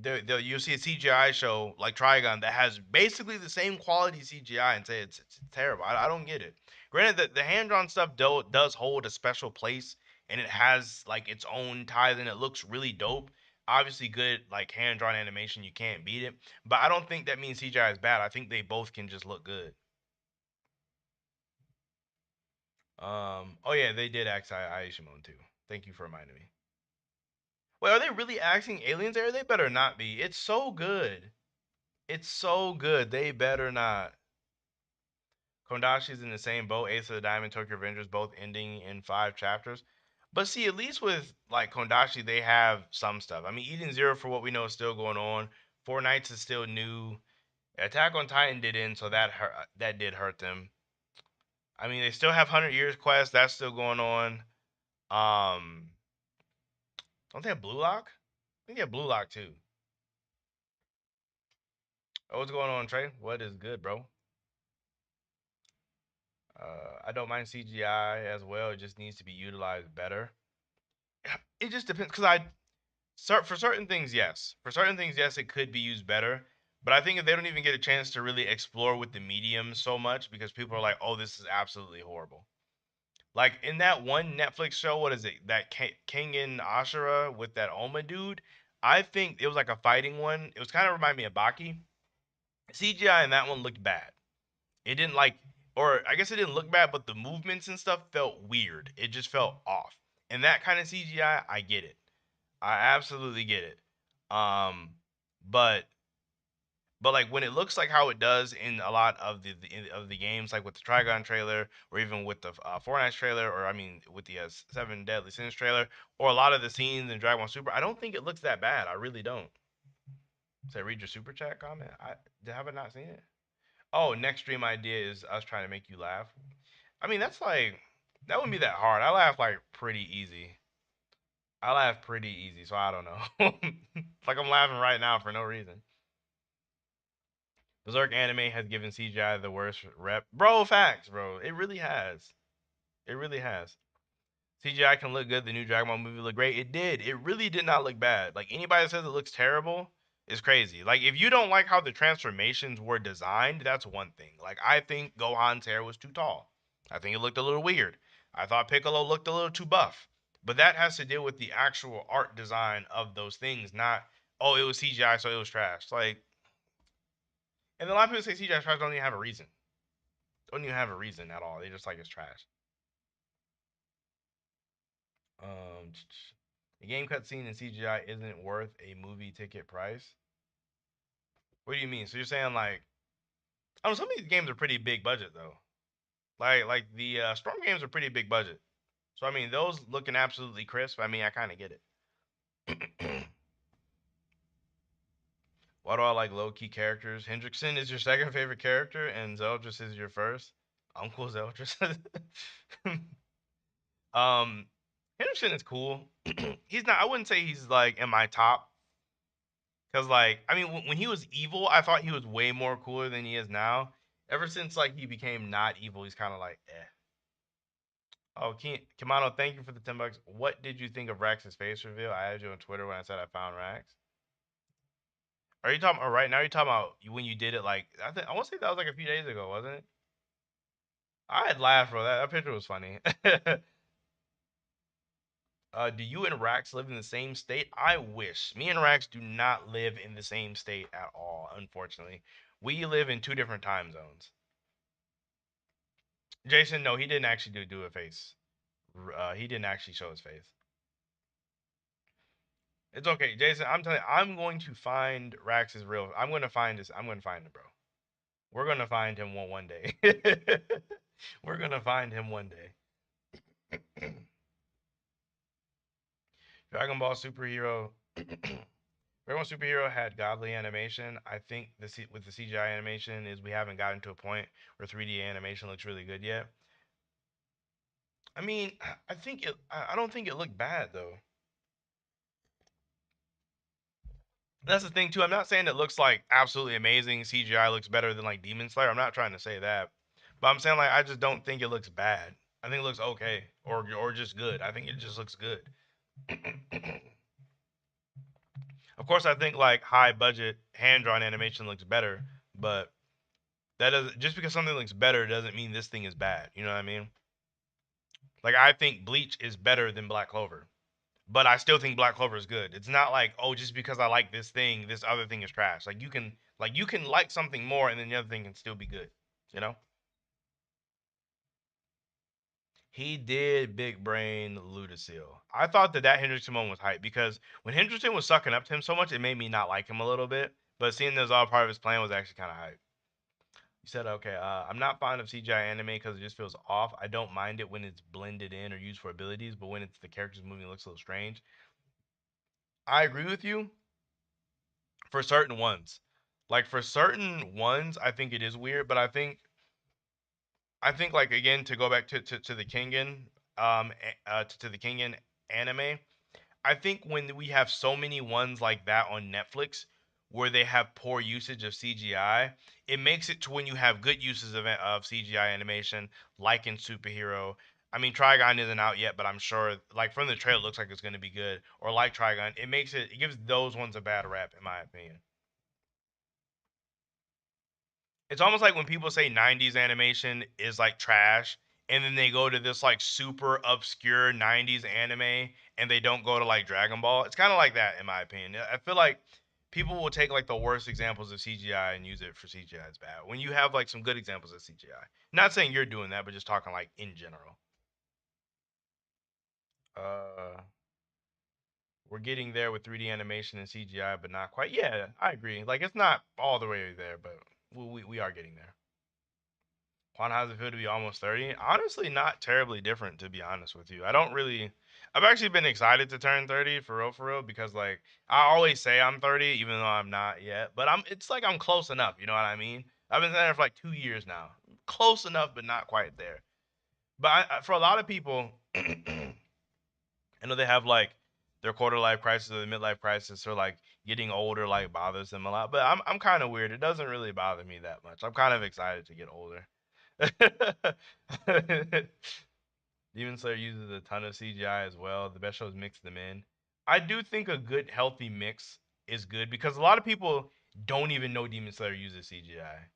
you'll see a CGI show like Trigon that has basically the same quality CGI and say it's terrible. I don't get it. Granted, that the hand drawn stuff does hold a special place and it has like its own ties and it looks really dope. Obviously, good like hand drawn animation, you can't beat it. But I don't think that means CGI is bad. I think they both can just look good. Oh yeah, they did axe Aishimon too. Thank you for reminding me. Wait, are they really axing aliens there? They better not be. It's so good. It's so good. They better not. Kondashi's in the same boat. Ace of the Diamond, Tokyo Revengers, both ending in 5 chapters. But see, at least with like Kondashi, they have some stuff. I mean, Eden Zero, for what we know, is still going on. Four Nights is still new. Attack on Titan did end, so that did hurt them. I mean, they still have 100 Years Quest. That's still going on. Um, don't they have Blue Lock? I think they have Blue Lock too. Oh, what's going on, Trey? What is good, bro? I don't mind CGI as well. It just needs to be utilized better. It just depends because for certain things, yes. For certain things, yes, it could be used better. But I think if they don't even get a chance to really explore with the medium so much, because people are like, "Oh, this is absolutely horrible." Like in that one Netflix show, what is it? That King and Ashura with that Oma dude. I think it was like a fighting one. It was kind of remind me of Baki. CGI in that one looked bad. It didn't like, or I guess it didn't look bad, but the movements and stuff felt weird. It just felt off. And that kind of CGI, I get it. I absolutely get it. Um, but like when it looks like how it does in a lot of the games, like with the Trigon trailer, or even with the Fortnite trailer, or I mean with the Seven Deadly Sins trailer, or a lot of the scenes in Dragon Ball Super, I don't think it looks that bad. I really don't. Say, read your super chat comment. Have I not seen it? Oh, next stream idea is us trying to make you laugh. I mean, that wouldn't be that hard. I laugh like pretty easy. I laugh pretty easy, so I don't know. It's like I'm laughing right now for no reason. Berserk anime has given CGI the worst rep. Bro, facts, bro. It really has. It really has. CGI can look good. The new Dragon Ball movie looked great. It did. It really did not look bad. Like anybody that says it looks terrible is crazy. Like if you don't like how the transformations were designed, that's one thing. Like I think Gohan's hair was too tall. I think it looked a little weird. I thought Piccolo looked a little too buff. But that has to deal with the actual art design of those things, not oh it was CGI so it was trash. Like, and a lot of people say CGI trash don't even have a reason. Don't even have a reason at all. They just like it's trash. Um, the game cutscene in CGI isn't worth a movie ticket price. What do you mean? So you're saying like, I don't know, some of these games are pretty big budget though. Like the Storm games are pretty big budget. So I mean, those looking absolutely crisp. I mean, I kind of get it. Why do I like low key characters? Hendrickson is your second favorite character, and Zeldris is your first. Uncle Zeldris. um, Hendrickson is cool. He's not. I wouldn't say he's like in my top. Cause like, I mean, when he was evil, I thought he was way more cooler than he is now. Ever since like he became not evil, he's kind of like, eh. Oh, Kimano, thank you for the $10. What did you think of Rax's face reveal? I added you on Twitter when I said I found Rax. Are you talking about right now? You're talking about when you did it like I want to say that was like a few days ago, wasn't it? I had laughed, bro. That picture was funny. Do you and Rax live in the same state? I wish. Me and Rax do not live in the same state at all, unfortunately. We live in two different time zones. Jason, no, he didn't actually do a face. He didn't actually show his face. It's okay, Jason. I'm telling you, I'm going to find Rax's real. I'm going to find this. I'm going to find him, bro. We're going to find him one day. We're going to find him one day. Dragon Ball Superhero. Dragon Ball Superhero had godly animation. I think with the CGI animation is we haven't gotten to a point where 3D animation looks really good yet. I mean, I think it. I don't think it looked bad though. That's the thing too. I'm not saying it looks like absolutely amazing. CGI looks better than like Demon Slayer. I'm not trying to say that, but I'm saying like I just don't think it looks bad. I think it looks okay or just good. I think it just looks good. Of course, I think like high budget hand drawn animation looks better, but that doesn't just because something looks better doesn't mean this thing is bad. You know what I mean? Like I think Bleach is better than Black Clover, but I still think Black Clover is good. It's not like, oh, just because I like this thing, this other thing is trash. Like you can like something more and then the other thing can still be good. You know? He did big brain Ludacil. I thought that Hendrickson one was hype because when Hendrickson was sucking up to him so much, it made me not like him a little bit. But seeing this all part of his plan was actually kind of hype. You said, okay, I'm not fond of CGI anime because it just feels off. I don't mind it when it's blended in or used for abilities, but when it's the characters moving, it looks a little strange. I agree with you for certain ones. Like for certain ones, I think it is weird, but I think like again to go back to the Kengan to the Kengan anime, I think when we have so many ones like that on Netflix where they have poor usage of CGI, it makes it to when you have good uses of CGI animation, like in Superhero. I mean, Trigon isn't out yet, but I'm sure, like from the trailer, it looks like it's going to be good. Or like Trigon, it gives those ones a bad rap, in my opinion. It's almost like when people say 90s animation is like trash and then they go to this like super obscure 90s anime and they don't go to like Dragon Ball. It's kind of like that in my opinion. I feel like people will take like the worst examples of CGI and use it for CGI as bad. When you have like some good examples of CGI. Not saying you're doing that, but just talking like in general. Uh we're getting there with 3D animation and CGI, but not quite. Yeah, I agree. Like it's not all the way there, but we are getting there. Juan has it feel to be almost 30? Honestly, not terribly different, to be honest with you. I don't really. I've actually been excited to turn 30 for real, because like I always say I'm 30, even though I'm not yet. But it's like I'm close enough. You know what I mean? I've been there for like 2 years now. Close enough, but not quite there. But for a lot of people, I know they have like their quarter life crisis or the midlife crisis, or like getting older like bothers them a lot. But I'm kind of weird. It doesn't really bother me that much. I'm kind of excited to get older. Demon Slayer uses a ton of CGI as well. The best shows mix them in. I do think a good, healthy mix is good because a lot of people don't even know Demon Slayer uses CGI,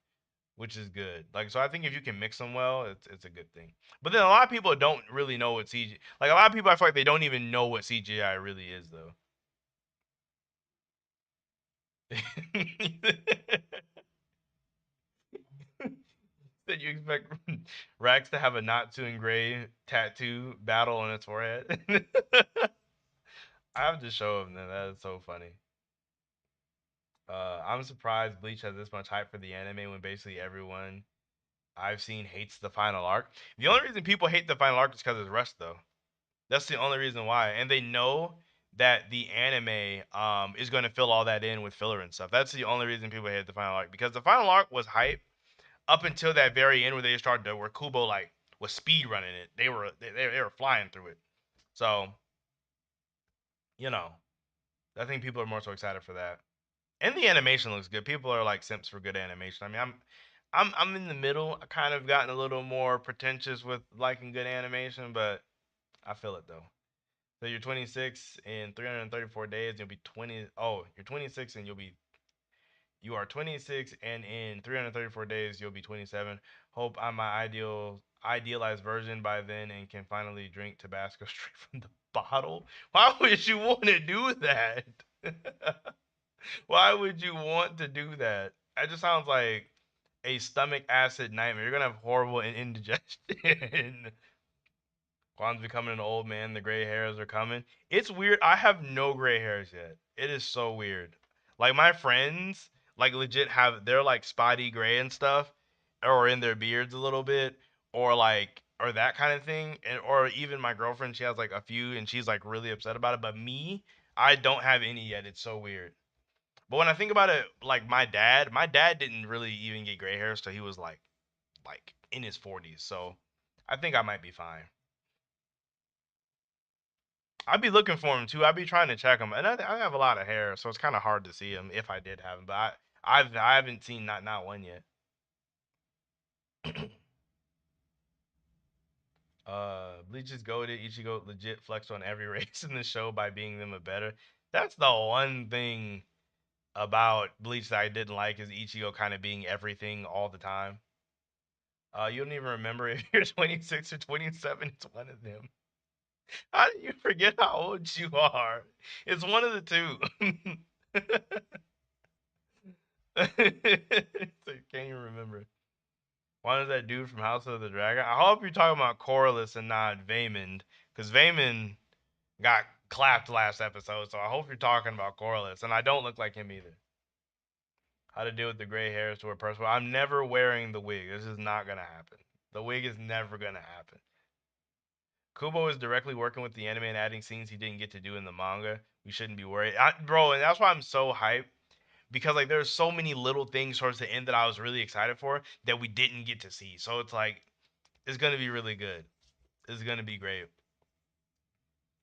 which is good. Like, so I think if you can mix them well, it's a good thing. But then a lot of people don't really know what CGI. Like a lot of people, I feel like they don't even know what CGI really is, though. That you expect Rex to have a Natsu and Gray tattoo battle on its forehead. I have to show him that. That is so funny. I'm surprised Bleach has this much hype for the anime when basically everyone I've seen hates the final arc. The only reason people hate the final arc is because it's rushed, though. That's the only reason why, and they know that the anime is going to fill all that in with filler and stuff. That's the only reason people hate the final arc, because the final arc was hype up until that very end where they started to where Kubo like was speed running it. They were flying through it. So you know, I think people are more so excited for that. And the animation looks good. People are like simps for good animation. I mean, I'm in the middle. I kind of gotten a little more pretentious with liking good animation, but I feel it though. So you're 26 in 334 days. You'll be 20. Oh, you're 26 and you are 26 and in 334 days you'll be 27. Hope I'm my idealized version by then and can finally drink Tabasco straight from the bottle. Why would you want to do that? Why would you want to do that? That just sounds like a stomach acid nightmare. You're gonna have horrible indigestion. Juan's becoming an old man. The gray hairs are coming. It's weird. I have no gray hairs yet. It is so weird. Like my friends, like legit have they're like spotty gray and stuff, or in their beards a little bit, or that kind of thing, and or even my girlfriend, she has like a few, and she's like really upset about it. But me, I don't have any yet. It's so weird. But when I think about it, like my dad didn't really even get gray hairs till he was like in his 40s. So I think I might be fine. I'd be looking for him too. I'd be trying to check him, and I have a lot of hair, so it's kind of hard to see him if I did have him. But I haven't seen not one yet. Bleach is goaded. Ichigo legit flexed on every race in the show by being them a better. That's the one thing about Bleach that I didn't like is Ichigo kind of being everything all the time. You don't even remember if you're 26 or 27. It's one of them. How do you forget how old you are? It's one of the two. Can't even remember. Why is that dude from House of the Dragon? I hope you're talking about Corliss and not Vaymond, because Vaymond got clapped last episode, so I hope you're talking about Corliss, and I don't look like him either. How to deal with the gray hairs to a person. I'm never wearing the wig. This is not gonna happen. The wig is never gonna happen. Kubo is directly working with the anime and adding scenes he didn't get to do in the manga. We shouldn't be worried, bro. And that's why I'm so hyped because like there's so many little things towards the end that I was really excited for that we didn't get to see. So it's like it's gonna be really good. It's gonna be great.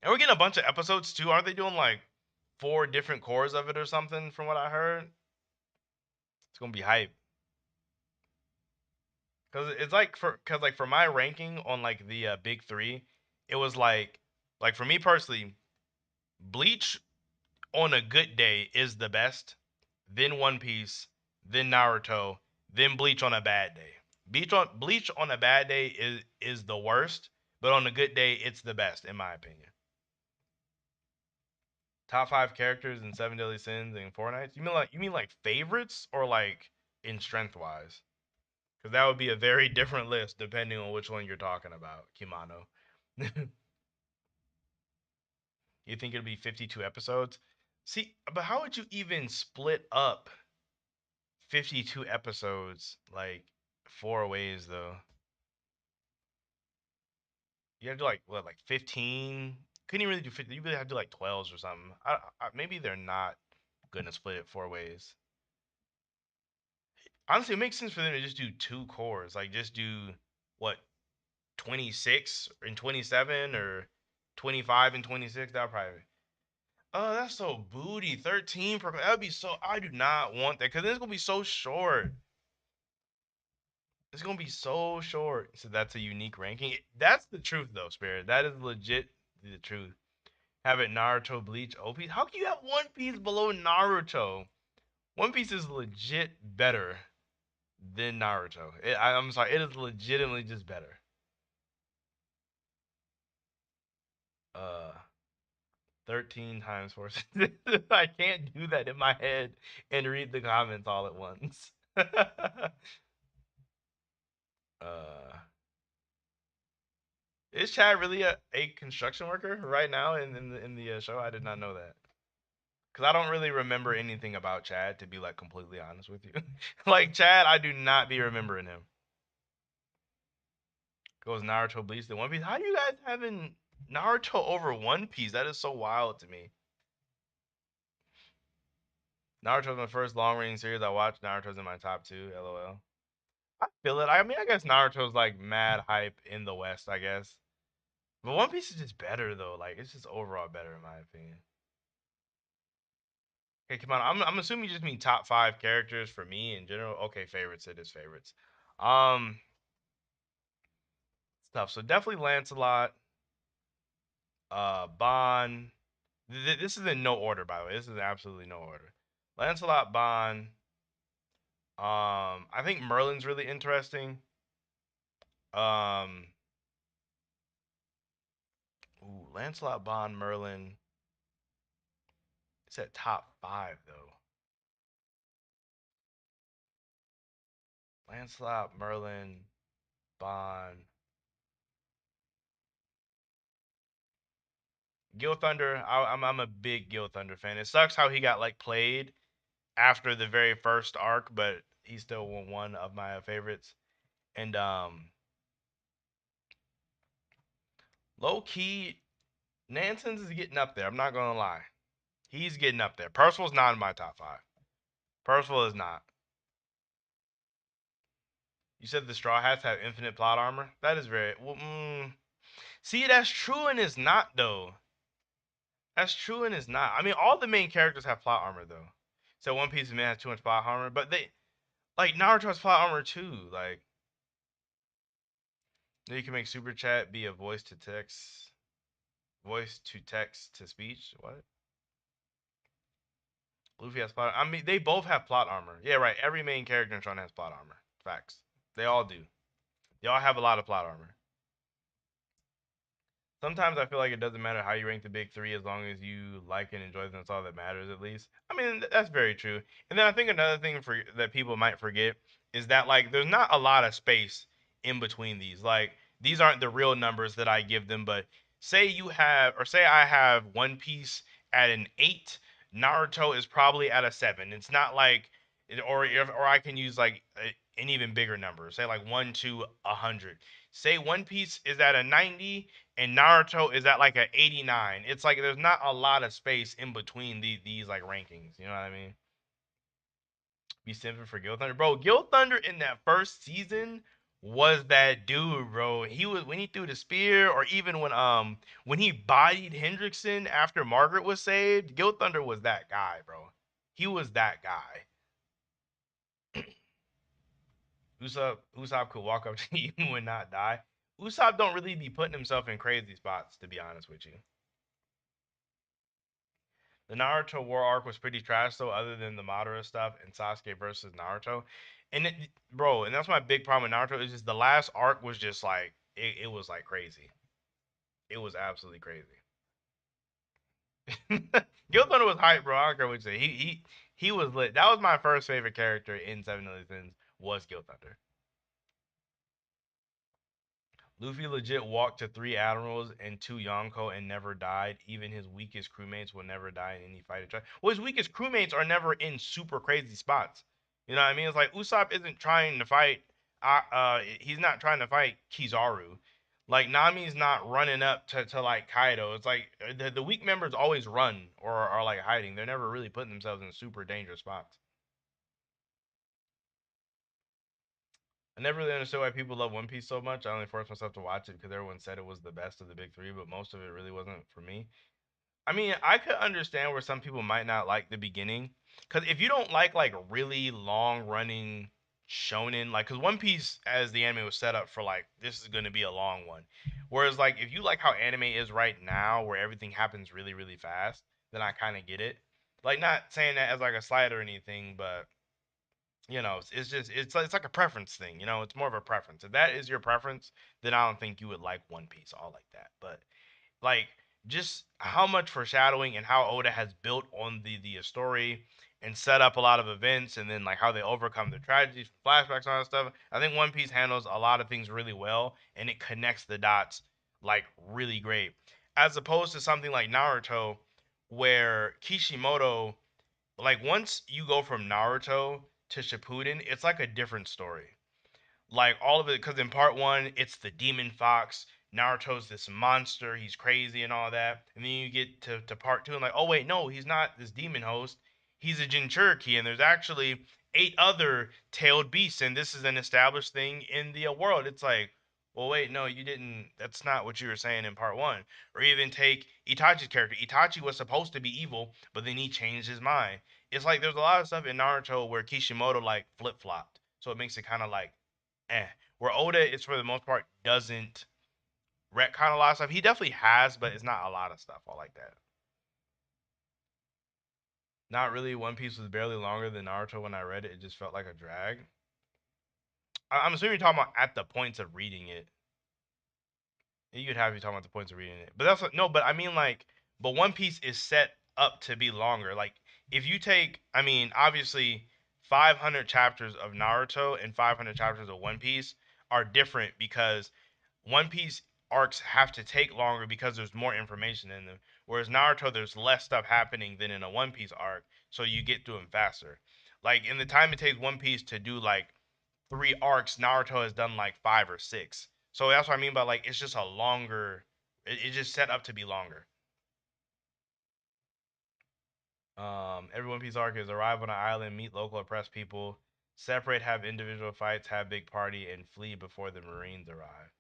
And we're getting a bunch of episodes too. Aren't they doing like 4 different cores of it or something? From what I heard, it's gonna be hype. Cause it's like for my ranking on like the big three, it was like for me personally, Bleach on a good day is the best, then One Piece, then Naruto, then Bleach on a bad day. Bleach on a bad day is the worst, but on a good day it's the best in my opinion. Top 5 characters in Seven Deadly Sins and Four Nights. You mean like favorites or like in strength wise? Because that would be a very different list depending on which one you're talking about, Kimano. You think it'd be 52 episodes? See, but how would you even split up 52 episodes like 4 ways though? You have to do like what, like 15? Couldn't even really do 50. You really have to do like 12s or something. Maybe they're not gonna split it 4 ways. Honestly, it makes sense for them to just do 2 cores. Like just do what, 26 and 27 or 25 and 26. That would probably. Oh, that's so booty. 13 per. That would be so. I do not want that because it's gonna be so short. It's gonna be so short. So that's a unique ranking. That's the truth though, Spirit. That is legit the truth. Have it Naruto, Bleach, OP. How can you have One Piece below Naruto? One Piece is legit better than Naruto. I'm sorry, it is legitimately just better. Uh, 13 times 4. I can't do that in my head and read the comments all at once. uh, is Chad really a construction worker right now in the show? I did not know that. Because I don't really remember anything about Chad, to be like completely honest with you. Like Chad, I do not be remembering him. Goes Naruto, Bleach, the One Piece. How you guys having Naruto over One Piece? That is so wild to me. Naruto's my first long running series I watched. Naruto's in my top 2. LOL. I feel it. I mean, I guess Naruto's like mad hype in the West, I guess. But One Piece is just better though. Like it's just overall better in my opinion. Okay, come on. I'm assuming you just mean top 5 characters for me in general. Okay, favorites. It is favorites. Um, stuff. So definitely Lancelot. Bond. This is in no order, by the way. This is absolutely no order. Lancelot, Bond. I think Merlin's really interesting. Um, Lancelot, Bond, Merlin. It's at top 5 though. Lancelot, Merlin, Bond. Gil Thunder. I'm a big Gil Thunder fan. It sucks how he got like played after the very first arc, but he's still one of my favorites. And low key, Nanson's is getting up there. I'm not gonna lie, he's getting up there. Percival's not in my top 5. Percival is not. You said the Straw Hats have infinite plot armor. That is very well. See, that's true and it's not though. That's true and it's not. I mean, all the main characters have plot armor though. So One Piece man has too much plot armor, but they like Naruto has plot armor too. Like you can make super chat be a voice to text to speech. What? Luffy has plot. I mean, they both have plot armor. Yeah, right. Every main character in Shonen has plot armor. Facts. They all do. They all have a lot of plot armor. Sometimes I feel like it doesn't matter how you rank the big three as long as you like and enjoy them. That's all that matters, at least. I mean, that's very true. And then I think another thing for that people might forget is that like there's not a lot of space in between these. Like these aren't the real numbers that I give them, but say you have, or say I have One Piece at an 8, Naruto is probably at a 7. It's not like, or I can use like an even bigger number, say like 1 to 100. Say One Piece is at a 90 and Naruto is at like a 89. It's like there's not a lot of space in between these like rankings. You know what I mean? Be simping for Guild Thunder, bro. Guild Thunder in that first season was that dude, bro. He was when he threw the spear, or even when he bodied Hendrickson after Margaret was saved. Guild Thunder was that guy, bro. He was that guy. Usopp could walk up to you and not die. Usopp don't really be putting himself in crazy spots, to be honest with you. The Naruto War arc was pretty trash though, other than the Madara stuff and Sasuke versus Naruto. And bro, and that's my big problem with Naruto is just the last arc was just like it was like crazy. It was absolutely crazy. Guild Thunder was hype, bro. I don't care what you say. He was lit. That was my first favorite character in Seven Deadly Sins was Guild Thunder. Luffy legit walked to 3 admirals and 2 Yonko and never died. Even his weakest crewmates will never die in any fight. Well, his weakest crewmates are never in super crazy spots. You know what I mean? It's like Usopp isn't trying to fight. He's not trying to fight Kizaru. Like Nami's not running up to like Kaido. It's like the weak members always run or are like hiding. They're never really putting themselves in super dangerous spots. I never really understood why people love One Piece so much. I only forced myself to watch it because everyone said it was the best of the big three, but most of it really wasn't for me. I mean, I could understand where some people might not like the beginning, because if you don't like really long running shonen, like because One Piece as the anime was set up for like this is going to be a long one, whereas like if you like how anime is right now, where everything happens really fast, then I kind of get it. Like not saying that as like a slight or anything, but it's just it's like a preference thing. It's more of a preference. If that is your preference, then I don't think you would like One Piece all like that. But like just how much foreshadowing and how Oda has built on the story and set up a lot of events, and then like how they overcome the tragedies, flashbacks, and all that stuff. I think One Piece handles a lot of things really well, and it connects the dots like really great, as opposed to something like Naruto, where Kishimoto, like once you go from Naruto to Shippuden, it's like a different story. Like all of it, because in part one, it's the demon fox. Naruto's this monster. He's crazy and all that. And then you get to part two, and like, oh wait, no, he's not this demon host. He's a Jinchuriki, and there's actually 8 other tailed beasts, and this is an established thing in the world. It's like, well, wait, no, you didn't. That's not what you were saying in part one. Or even take Itachi's character. Itachi was supposed to be evil, but then he changed his mind. It's like there's a lot of stuff in Naruto where Kishimoto like flip flopped, so it makes it kind of like where Oda is for the most part doesn't retcon a lot of stuff. He definitely has, but it's not a lot of stuff all like that. Not really. One Piece was barely longer than Naruto when I read it. It just felt like a drag. I'm assuming you're talking about at the points of reading it. You'd have you talking about the points of reading it, but that's no. But I mean, like, but One Piece is set up to be longer. Like, if you take, I mean, obviously, 500 chapters of Naruto and 500 chapters of One Piece are different because One Piece arcs have to take longer because there's more information in them. Whereas Naruto, there's less stuff happening than in a One Piece arc, so you get through them faster. Like in the time it takes One Piece to do like 3 arcs, Naruto has done like 5 or 6. So that's what I mean by like it's just a longer. It's just set up to be longer. Every One Piece arc is arrive on an island, meet local oppressed people, separate, have individual fights, have big party, and flee before the Marines arrive.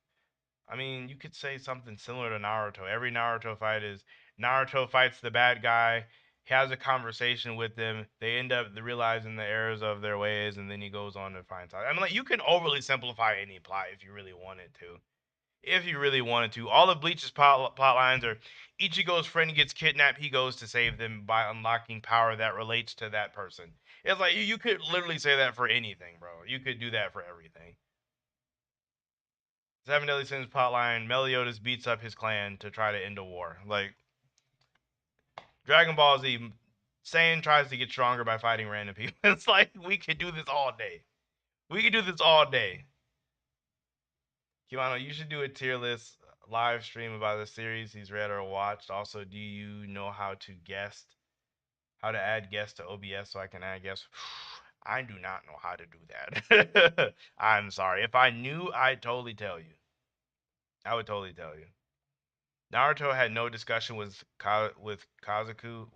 I mean, you could say something similar to Naruto. Every Naruto fight is Naruto fights the bad guy. He has a conversation with them. They end up realizing the errors of their ways, and then he goes on to find Sasuke. I mean, like you can overly simplify any plot if you really wanted to. If you really wanted to, all of Bleach's plot lines are Ichigo's friend gets kidnapped. He goes to save them by unlocking power that relates to that person. It's like you could literally say that for anything, bro. You could do that for everything. Seven Deadly Sins plotline: Meliodas beats up his clan to try to end a war. Like Dragon Ball Z, Saiyan tries to get stronger by fighting random people. It's like we could do this all day. We could do this all day. Kimano, you should do a tier list live stream about the series he's read or watched. Also, do you know how to add guests to OBS so I can add guests? I do not know how to do that. I'm sorry. If I knew, I'd totally tell you. I would totally tell you. Naruto had no discussion with Kakazu.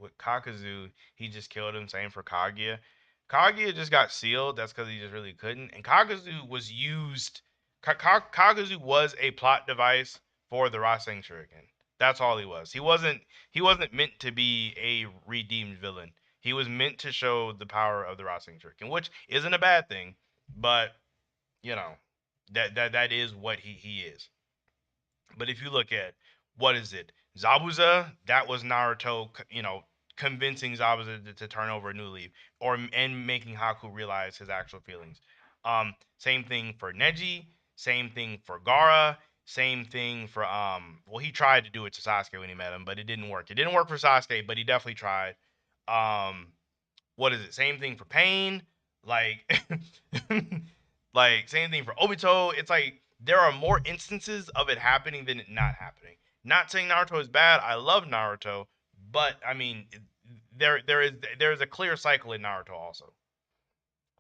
He just killed him. Same for Kaguya. Kaguya just got sealed. That's because he just really couldn't. And Kakazu was used. Kakazu was a plot device for the Rasen Shuriken. That's all he was. He wasn't meant to be a redeemed villain. He was meant to show the power of the Rasen Shuriken, which isn't a bad thing, but you know that is what he is. But if you look at what is it, Zabuza, that was Naruto, convincing Zabuza to turn over a new leaf, and making Haku realize his actual feelings. Same thing for Neji. Same thing for Gara. Same thing for Well, he tried to do it to Sasuke when he met him, but it didn't work. It didn't work for Sasuke, but he definitely tried. Um, what is it? Same thing for Pain. Like, like same thing for Obito. It's like there are more instances of it happening than it not happening. Not saying Naruto is bad. I love Naruto, but I mean, there is a clear cycle in Naruto also.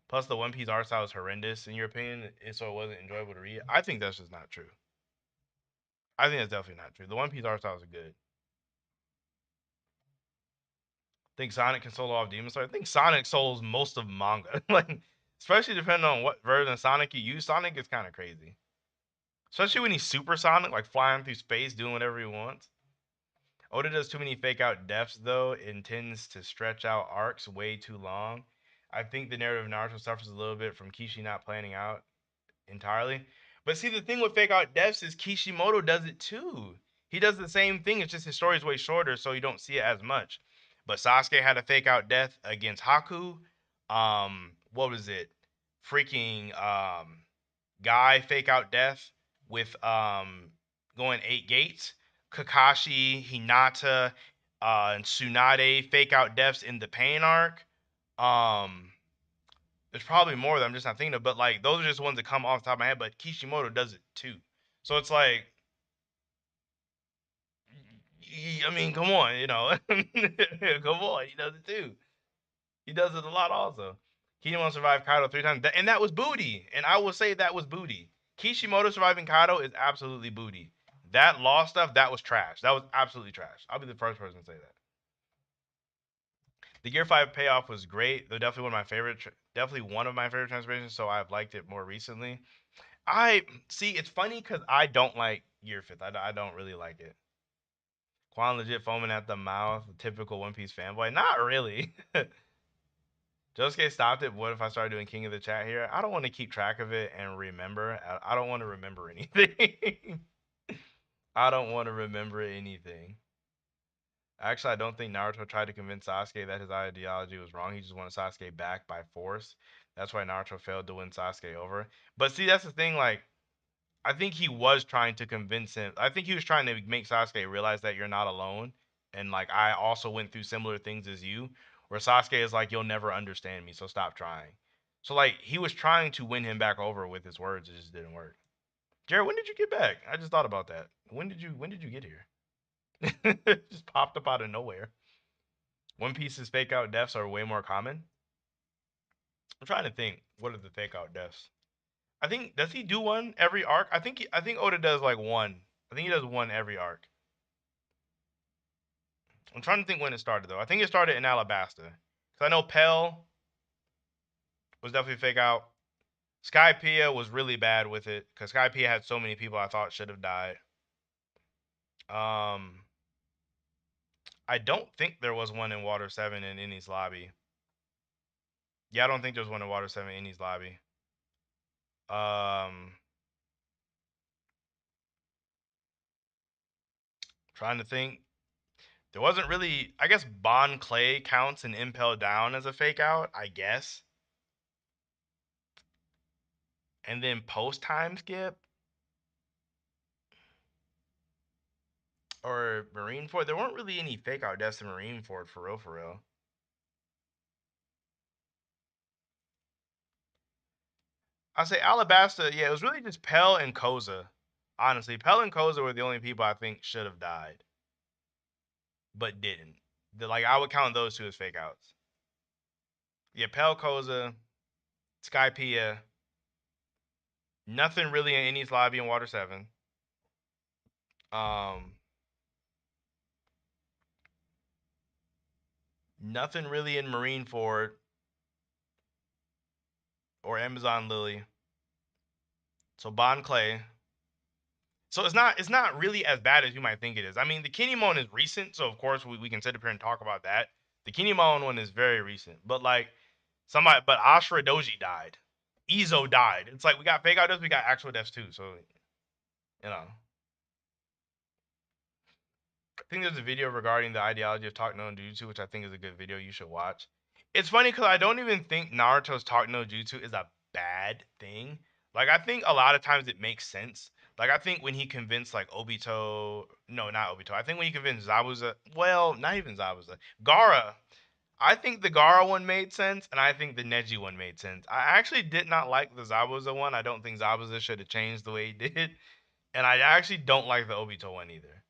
Plus, the One Piece art style is horrendous in your opinion, so it wasn't enjoyable to read. I think that's just not true. I think that's definitely not true. The One Piece art styles are good. Think Sonic can solo off Demon Slayer? I think Sonic solos most of manga. Like, especially depending on what version of Sonic you use. Sonic is kind of crazy. Especially when he's super Sonic, like flying through space, doing whatever he wants. Oda does too many fake out deaths, though, and tends to stretch out arcs way too long. I think the narrative of Naruto suffers a little bit from Kishi not planning out entirely. But see, the thing with fake out deaths is Kishimoto does it too. He does the same thing. It's just his story is way shorter, so you don't see it as much. But Sasuke had a fake out death against Haku. What was it? Freaking guy fake out death with going 8 gates. Kakashi, Hinata, and Tsunade fake out deaths in the Pain arc. Um, there's probably more that I'm just not thinking of, but like those are just ones that come off the top of my head. But Kishimoto does it too, so it's like, I mean, come on, come on, he does it too. He does it a lot also. He didn't want to survive Kaido 3 times, and that was booty. And I will say that was booty. Kishimoto surviving Kaido is absolutely booty. That law stuff, that was trash. That was absolutely trash. I'll be the first person to say that. The Gear 5 payoff was great. Though definitely one of my favorite transformations. So I've liked it more recently. I see. It's funny because I don't like Year Fifth. I don't really like it. Quan legit foaming at the mouth, typical One Piece fanboy. Not really. Josuke stopped it. What if I started doing King of the Chat here? I don't want to keep track of it and remember. I don't want to remember anything. I don't want to remember anything. Actually, I don't think Naruto tried to convince Sasuke that his ideology was wrong. He just wanted Sasuke back by force. That's why Naruto failed to win Sasuke over. But see, that's the thing. Like, I think he was trying to convince him. I think he was trying to make Sasuke realize that you're not alone. And like I also went through similar things as you, where Sasuke is like, you'll never understand me, so stop trying. So like he was trying to win him back over with his words, it just didn't work. Jared, when did you get back? I just thought about that. When did you get here? Just popped up out of nowhere. One Piece's fake out deaths are way more common. I'm trying to think. What are the fake out deaths? I think does he do one every arc? I think Oda does like one. I think he does one every arc. I'm trying to think when it started though. I think it started in Alabasta. Cause I know Pell was definitely fake out. Skypiea was really bad with it because Skypiea had so many people I thought should have died. Um, I don't think there was one in Water 7 in Innie's lobby. Yeah, I don't think there's one in Water 7 in Innie's lobby. Um, trying to think. There wasn't really. I guess Bon Clay counts and Impel Down as a fake out. I guess. And then post time skip or Marineford. There weren't really any fake out deaths in Marineford for real, for real. I say Alabasta. Yeah, it was really just Pell and Koza. Honestly, Pell and Koza were the only people I think should have died, but didn't. Like I would count those two as fake outs. Yeah, Pell, Koza, Skypiea. Nothing really in Innie's lobby in Water 7. Um, nothing really in Marineford or Amazon Lily. So Bon Clay. So it's not really as bad as you might think it is. I mean, the Kinemon is recent, so of course we can sit up here and talk about that. The Kinemon one is very recent, but like but Ashura Doji died, Izo died. It's like we got fake out deaths, we got actual deaths too. So you know, I think there's a video regarding the ideology of Talk No Jutsu, which I think is a good video. You should watch. It's funny because I don't even think Naruto's Talk No Jutsu is a bad thing. Like I think a lot of times it makes sense. Like I think when he convinced like Obito, no, not Obito. I think when he convinced Zabuza, well, not even Zabuza, Gara. I think the Gara one made sense, and I think the Neji one made sense. I actually did not like the Zabuza one. I don't think Zabuza should have changed the way he did, and I actually don't like the Obito one either.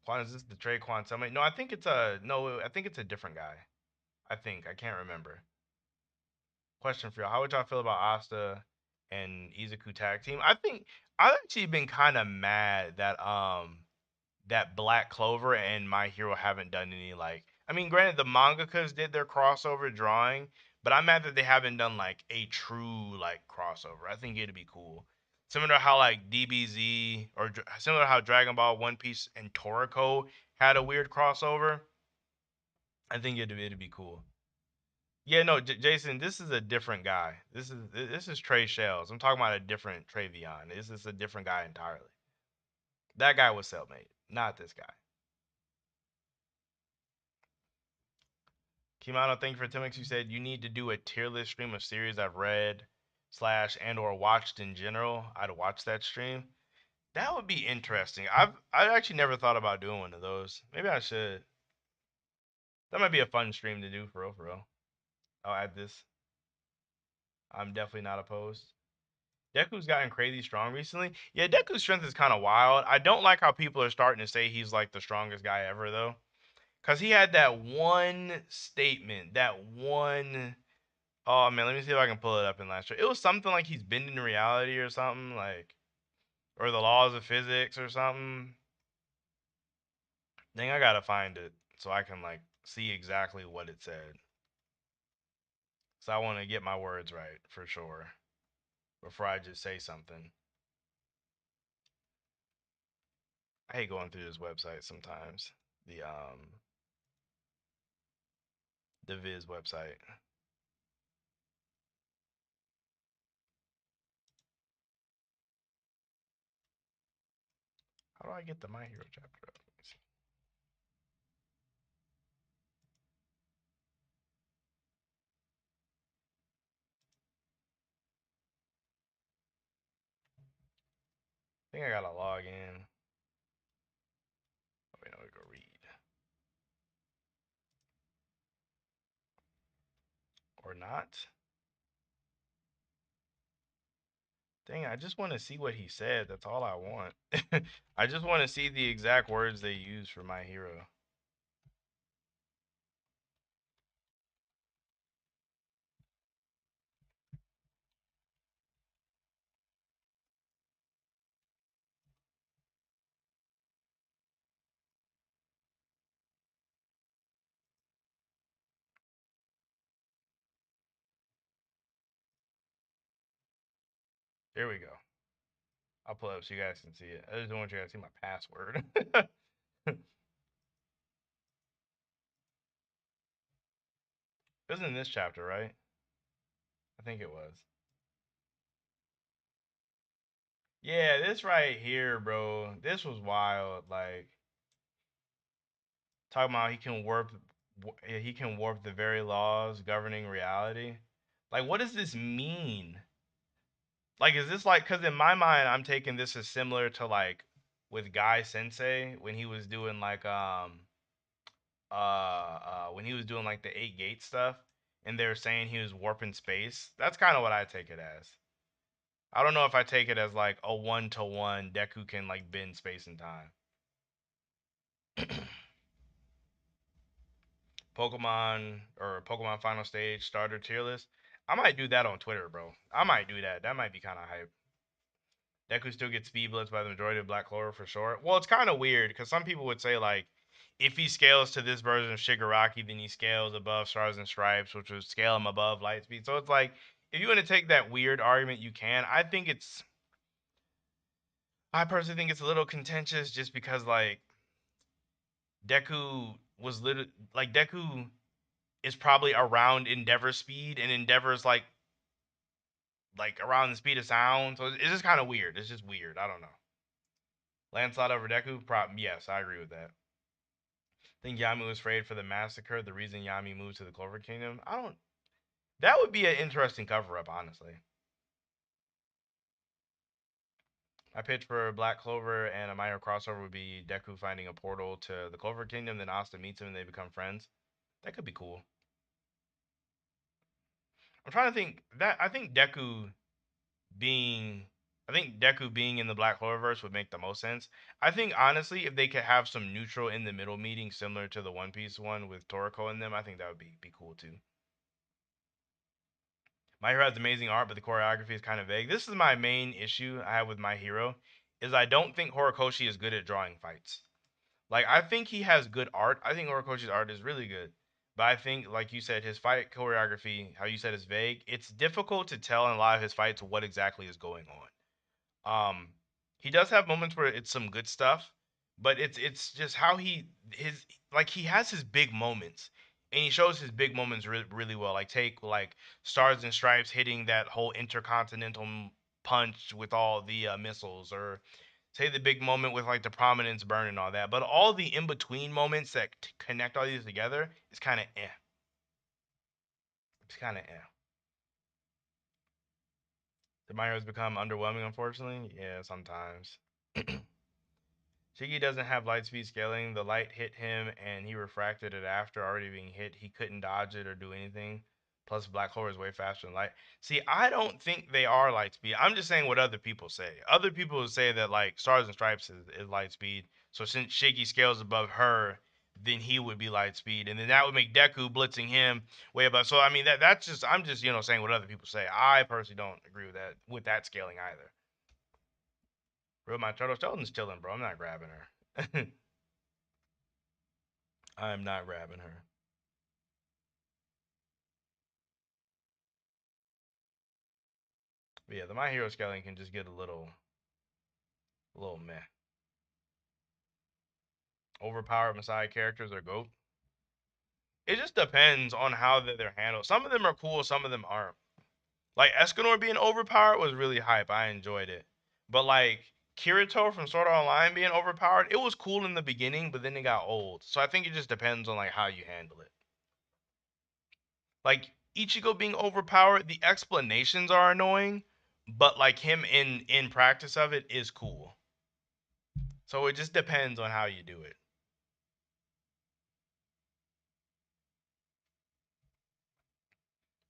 Quan, is this the Trey Quan Summit? No, I think it's a no. I think it's a different guy. I can't remember. Question for y'all: how would y'all feel about Asta and Izuku tag team? I think I've actually been kind of mad that Black Clover and My Hero haven't done any like. I mean, granted, the mangakas did their crossover drawing, but I'm mad that they haven't done like a true like crossover. I think it'd be cool. Similar to how like DBZ or similar to how Dragon Ball, One Piece, and Toriko had a weird crossover. I think it'd be cool. Yeah, no, Jason, this is a different guy. This is Trey Shells. I'm talking about a different Travion. This is a different guy entirely. That guy was cellmate, not this guy. Kimano, thank you for telling me. You said you need to do a tier list stream of series I've read slash and or watched in general. I'd watch that stream. That would be interesting. I actually never thought about doing one of those. Maybe I should. That might be a fun stream to do for real, for real. I'll add this. I'm definitely not opposed. Deku's gotten crazy strong recently. Yeah, Deku's strength is kind of wild. I don't like how people are starting to say he's like the strongest guy ever though, because he had that one statement, that one. Oh man, let me see if I can pull it up in last year. It was something like he's bending reality or something like, or the laws of physics or something. Dang, I gotta find it so I can like see exactly what it said. So I want to get my words right for sure before I just say something. I hate going through this website sometimes. The Viz website. How do I get the My Hero chapter up? Let me see. I think I gotta log in. Oh, wait, no, we go read. Or not. Dang, I just want to see what he said. That's all I want. I just want to see the exact words they use for My Hero. Here we go. I'll pull it up so you guys can see it. I just don't want you guys to see my password. It was in this chapter, right? I think it was. Yeah, this right here, bro. This was wild. Like talking about he can warp the very laws governing reality. Like what does this mean? Like is this like cuz in my mind I'm taking this as similar to like with Guy Sensei when he was doing like when he was doing like the 8 gate stuff and they're saying he was warping space. That's kind of what I take it as. I don't know if I take it as like a 1-to-1 Deku can like bend space and time. Pokemon or Pokemon Final Stage starter tier list. I might do that on Twitter, bro. I might do that. That might be kind of hype. Deku still gets speed blitzed by the majority of Black Clover for sure. Well, it's kind of weird because some people would say like, if he scales to this version of Shigaraki, then he scales above Stars and Stripes, which would scale him above Lightspeed. So it's like, if you want to take that weird argument, you can. I personally think it's a little contentious just because like Deku was literally like Deku is probably around Endeavor speed, and Endeavor's like around the speed of sound. So it's just kind of weird. It's just weird. I don't know. Lancelot over Deku, yes, I agree with that. Think Yami was afraid for the massacre. The reason Yami moved to the Clover Kingdom. I don't. That would be an interesting cover up, honestly. My pitch for Black Clover and a minor crossover would be Deku finding a portal to the Clover Kingdom, then Asta meets him and they become friends. That could be cool. I'm trying to think that being I think Deku being in the Black Cloververse would make the most sense. I think honestly, if they could have some neutral in the middle meeting similar to the One Piece one with Toriko in them, I think that would be cool too. My Hero has amazing art, but the choreography is kind of vague. This is my main issue I have with My Hero, is I don't think Horikoshi is good at drawing fights. Like I think he has good art. I think Horikoshi's art is really good. But I think, like you said, his fight choreography, how you said is vague. It's difficult to tell in a lot of his fights what exactly is going on. He does have moments where it's some good stuff, but it's just how he has his big moments, and he shows his big moments really well. Like take like Stars and Stripes hitting that whole intercontinental punch with all the missiles, or say the big moment with like the prominence burn and all that. But all the in between moments that connect all these together is kind of eh. It's kind of eh. The Myros become underwhelming, unfortunately. Yeah, sometimes. Shiggy doesn't have light speed scaling. The light hit him and he refracted it after already being hit. He couldn't dodge it or do anything. Plus, Black Hole is way faster than light. See, I don't think they are light speed. I'm just saying what other people say. Other people say that like Stars and Stripes is light speed. So since Shiggy scales above her, then he would be light speed, and then that would make Deku blitzing him way above. So I mean that's just I'm just saying what other people say. I personally don't agree with that scaling either. Real my turtle Sheldon's chilling, bro. I'm not grabbing her. I'm not grabbing her. But yeah, the My Hero scaling can just get a little meh. Overpowered Messiah characters are GOAT. It just depends on how they're handled. Some of them are cool, some of them aren't. Like Escanor being overpowered was really hype. I enjoyed it. But like Kirito from Sword Art Online being overpowered, it was cool in the beginning, but then it got old. So I think it just depends on like how you handle it. Like Ichigo being overpowered, the explanations are annoying, but like him in practice of it is cool. So it just depends on how you do it.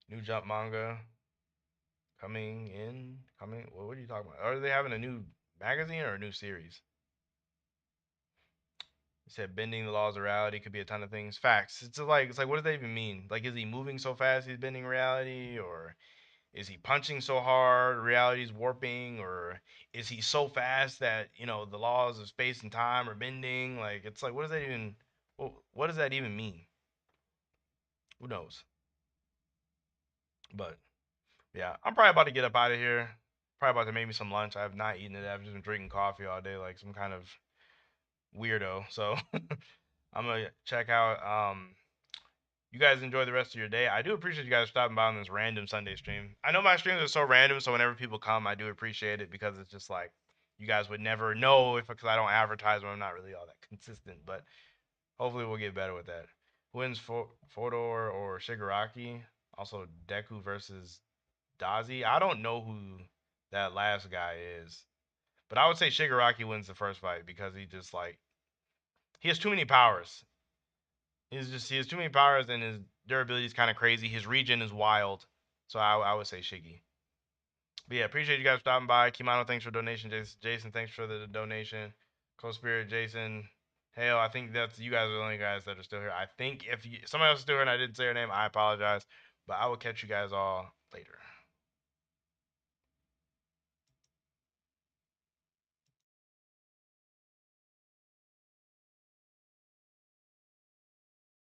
New Jump manga coming in, coming. What are you talking about? Are they having a new magazine or a new series? He said bending the laws of reality could be a ton of things. Facts. It's like what does that even mean? Like is he moving so fast he's bending reality, or is he punching so hard reality's warping, or is he so fast that the laws of space and time are bending? Like it's like what does that even what does that even mean? Who knows? But yeah, I'm probably about to get up out of here. Probably about to make me some lunch. I have not eaten it. I've just been drinking coffee all day, like some kind of weirdo. So I'm gonna check out. You guys enjoy the rest of your day. I do appreciate you guys stopping by on this random Sunday stream. I know my streams are so random, so whenever people come, I do appreciate it because it's just like you guys would never know if because I don't advertise when I'm not really all that consistent. But hopefully we'll get better with that. Who wins Fodor or Shigaraki? Also Deku versus Dazi. I don't know who that last guy is, but I would say Shigaraki wins the first fight because he just like he has too many powers. He has too many powers and his durability is kind of crazy. His regen is wild, so I would say Shiggy. But yeah, appreciate you guys stopping by. Kimano, thanks for donation. Jason, thanks for the donation. Co-Spirit, Jason, Hale, I think that's you guys are the only guys that are still here. I think if somebody else is still here and I didn't say your name, I apologize. But I will catch you guys all later.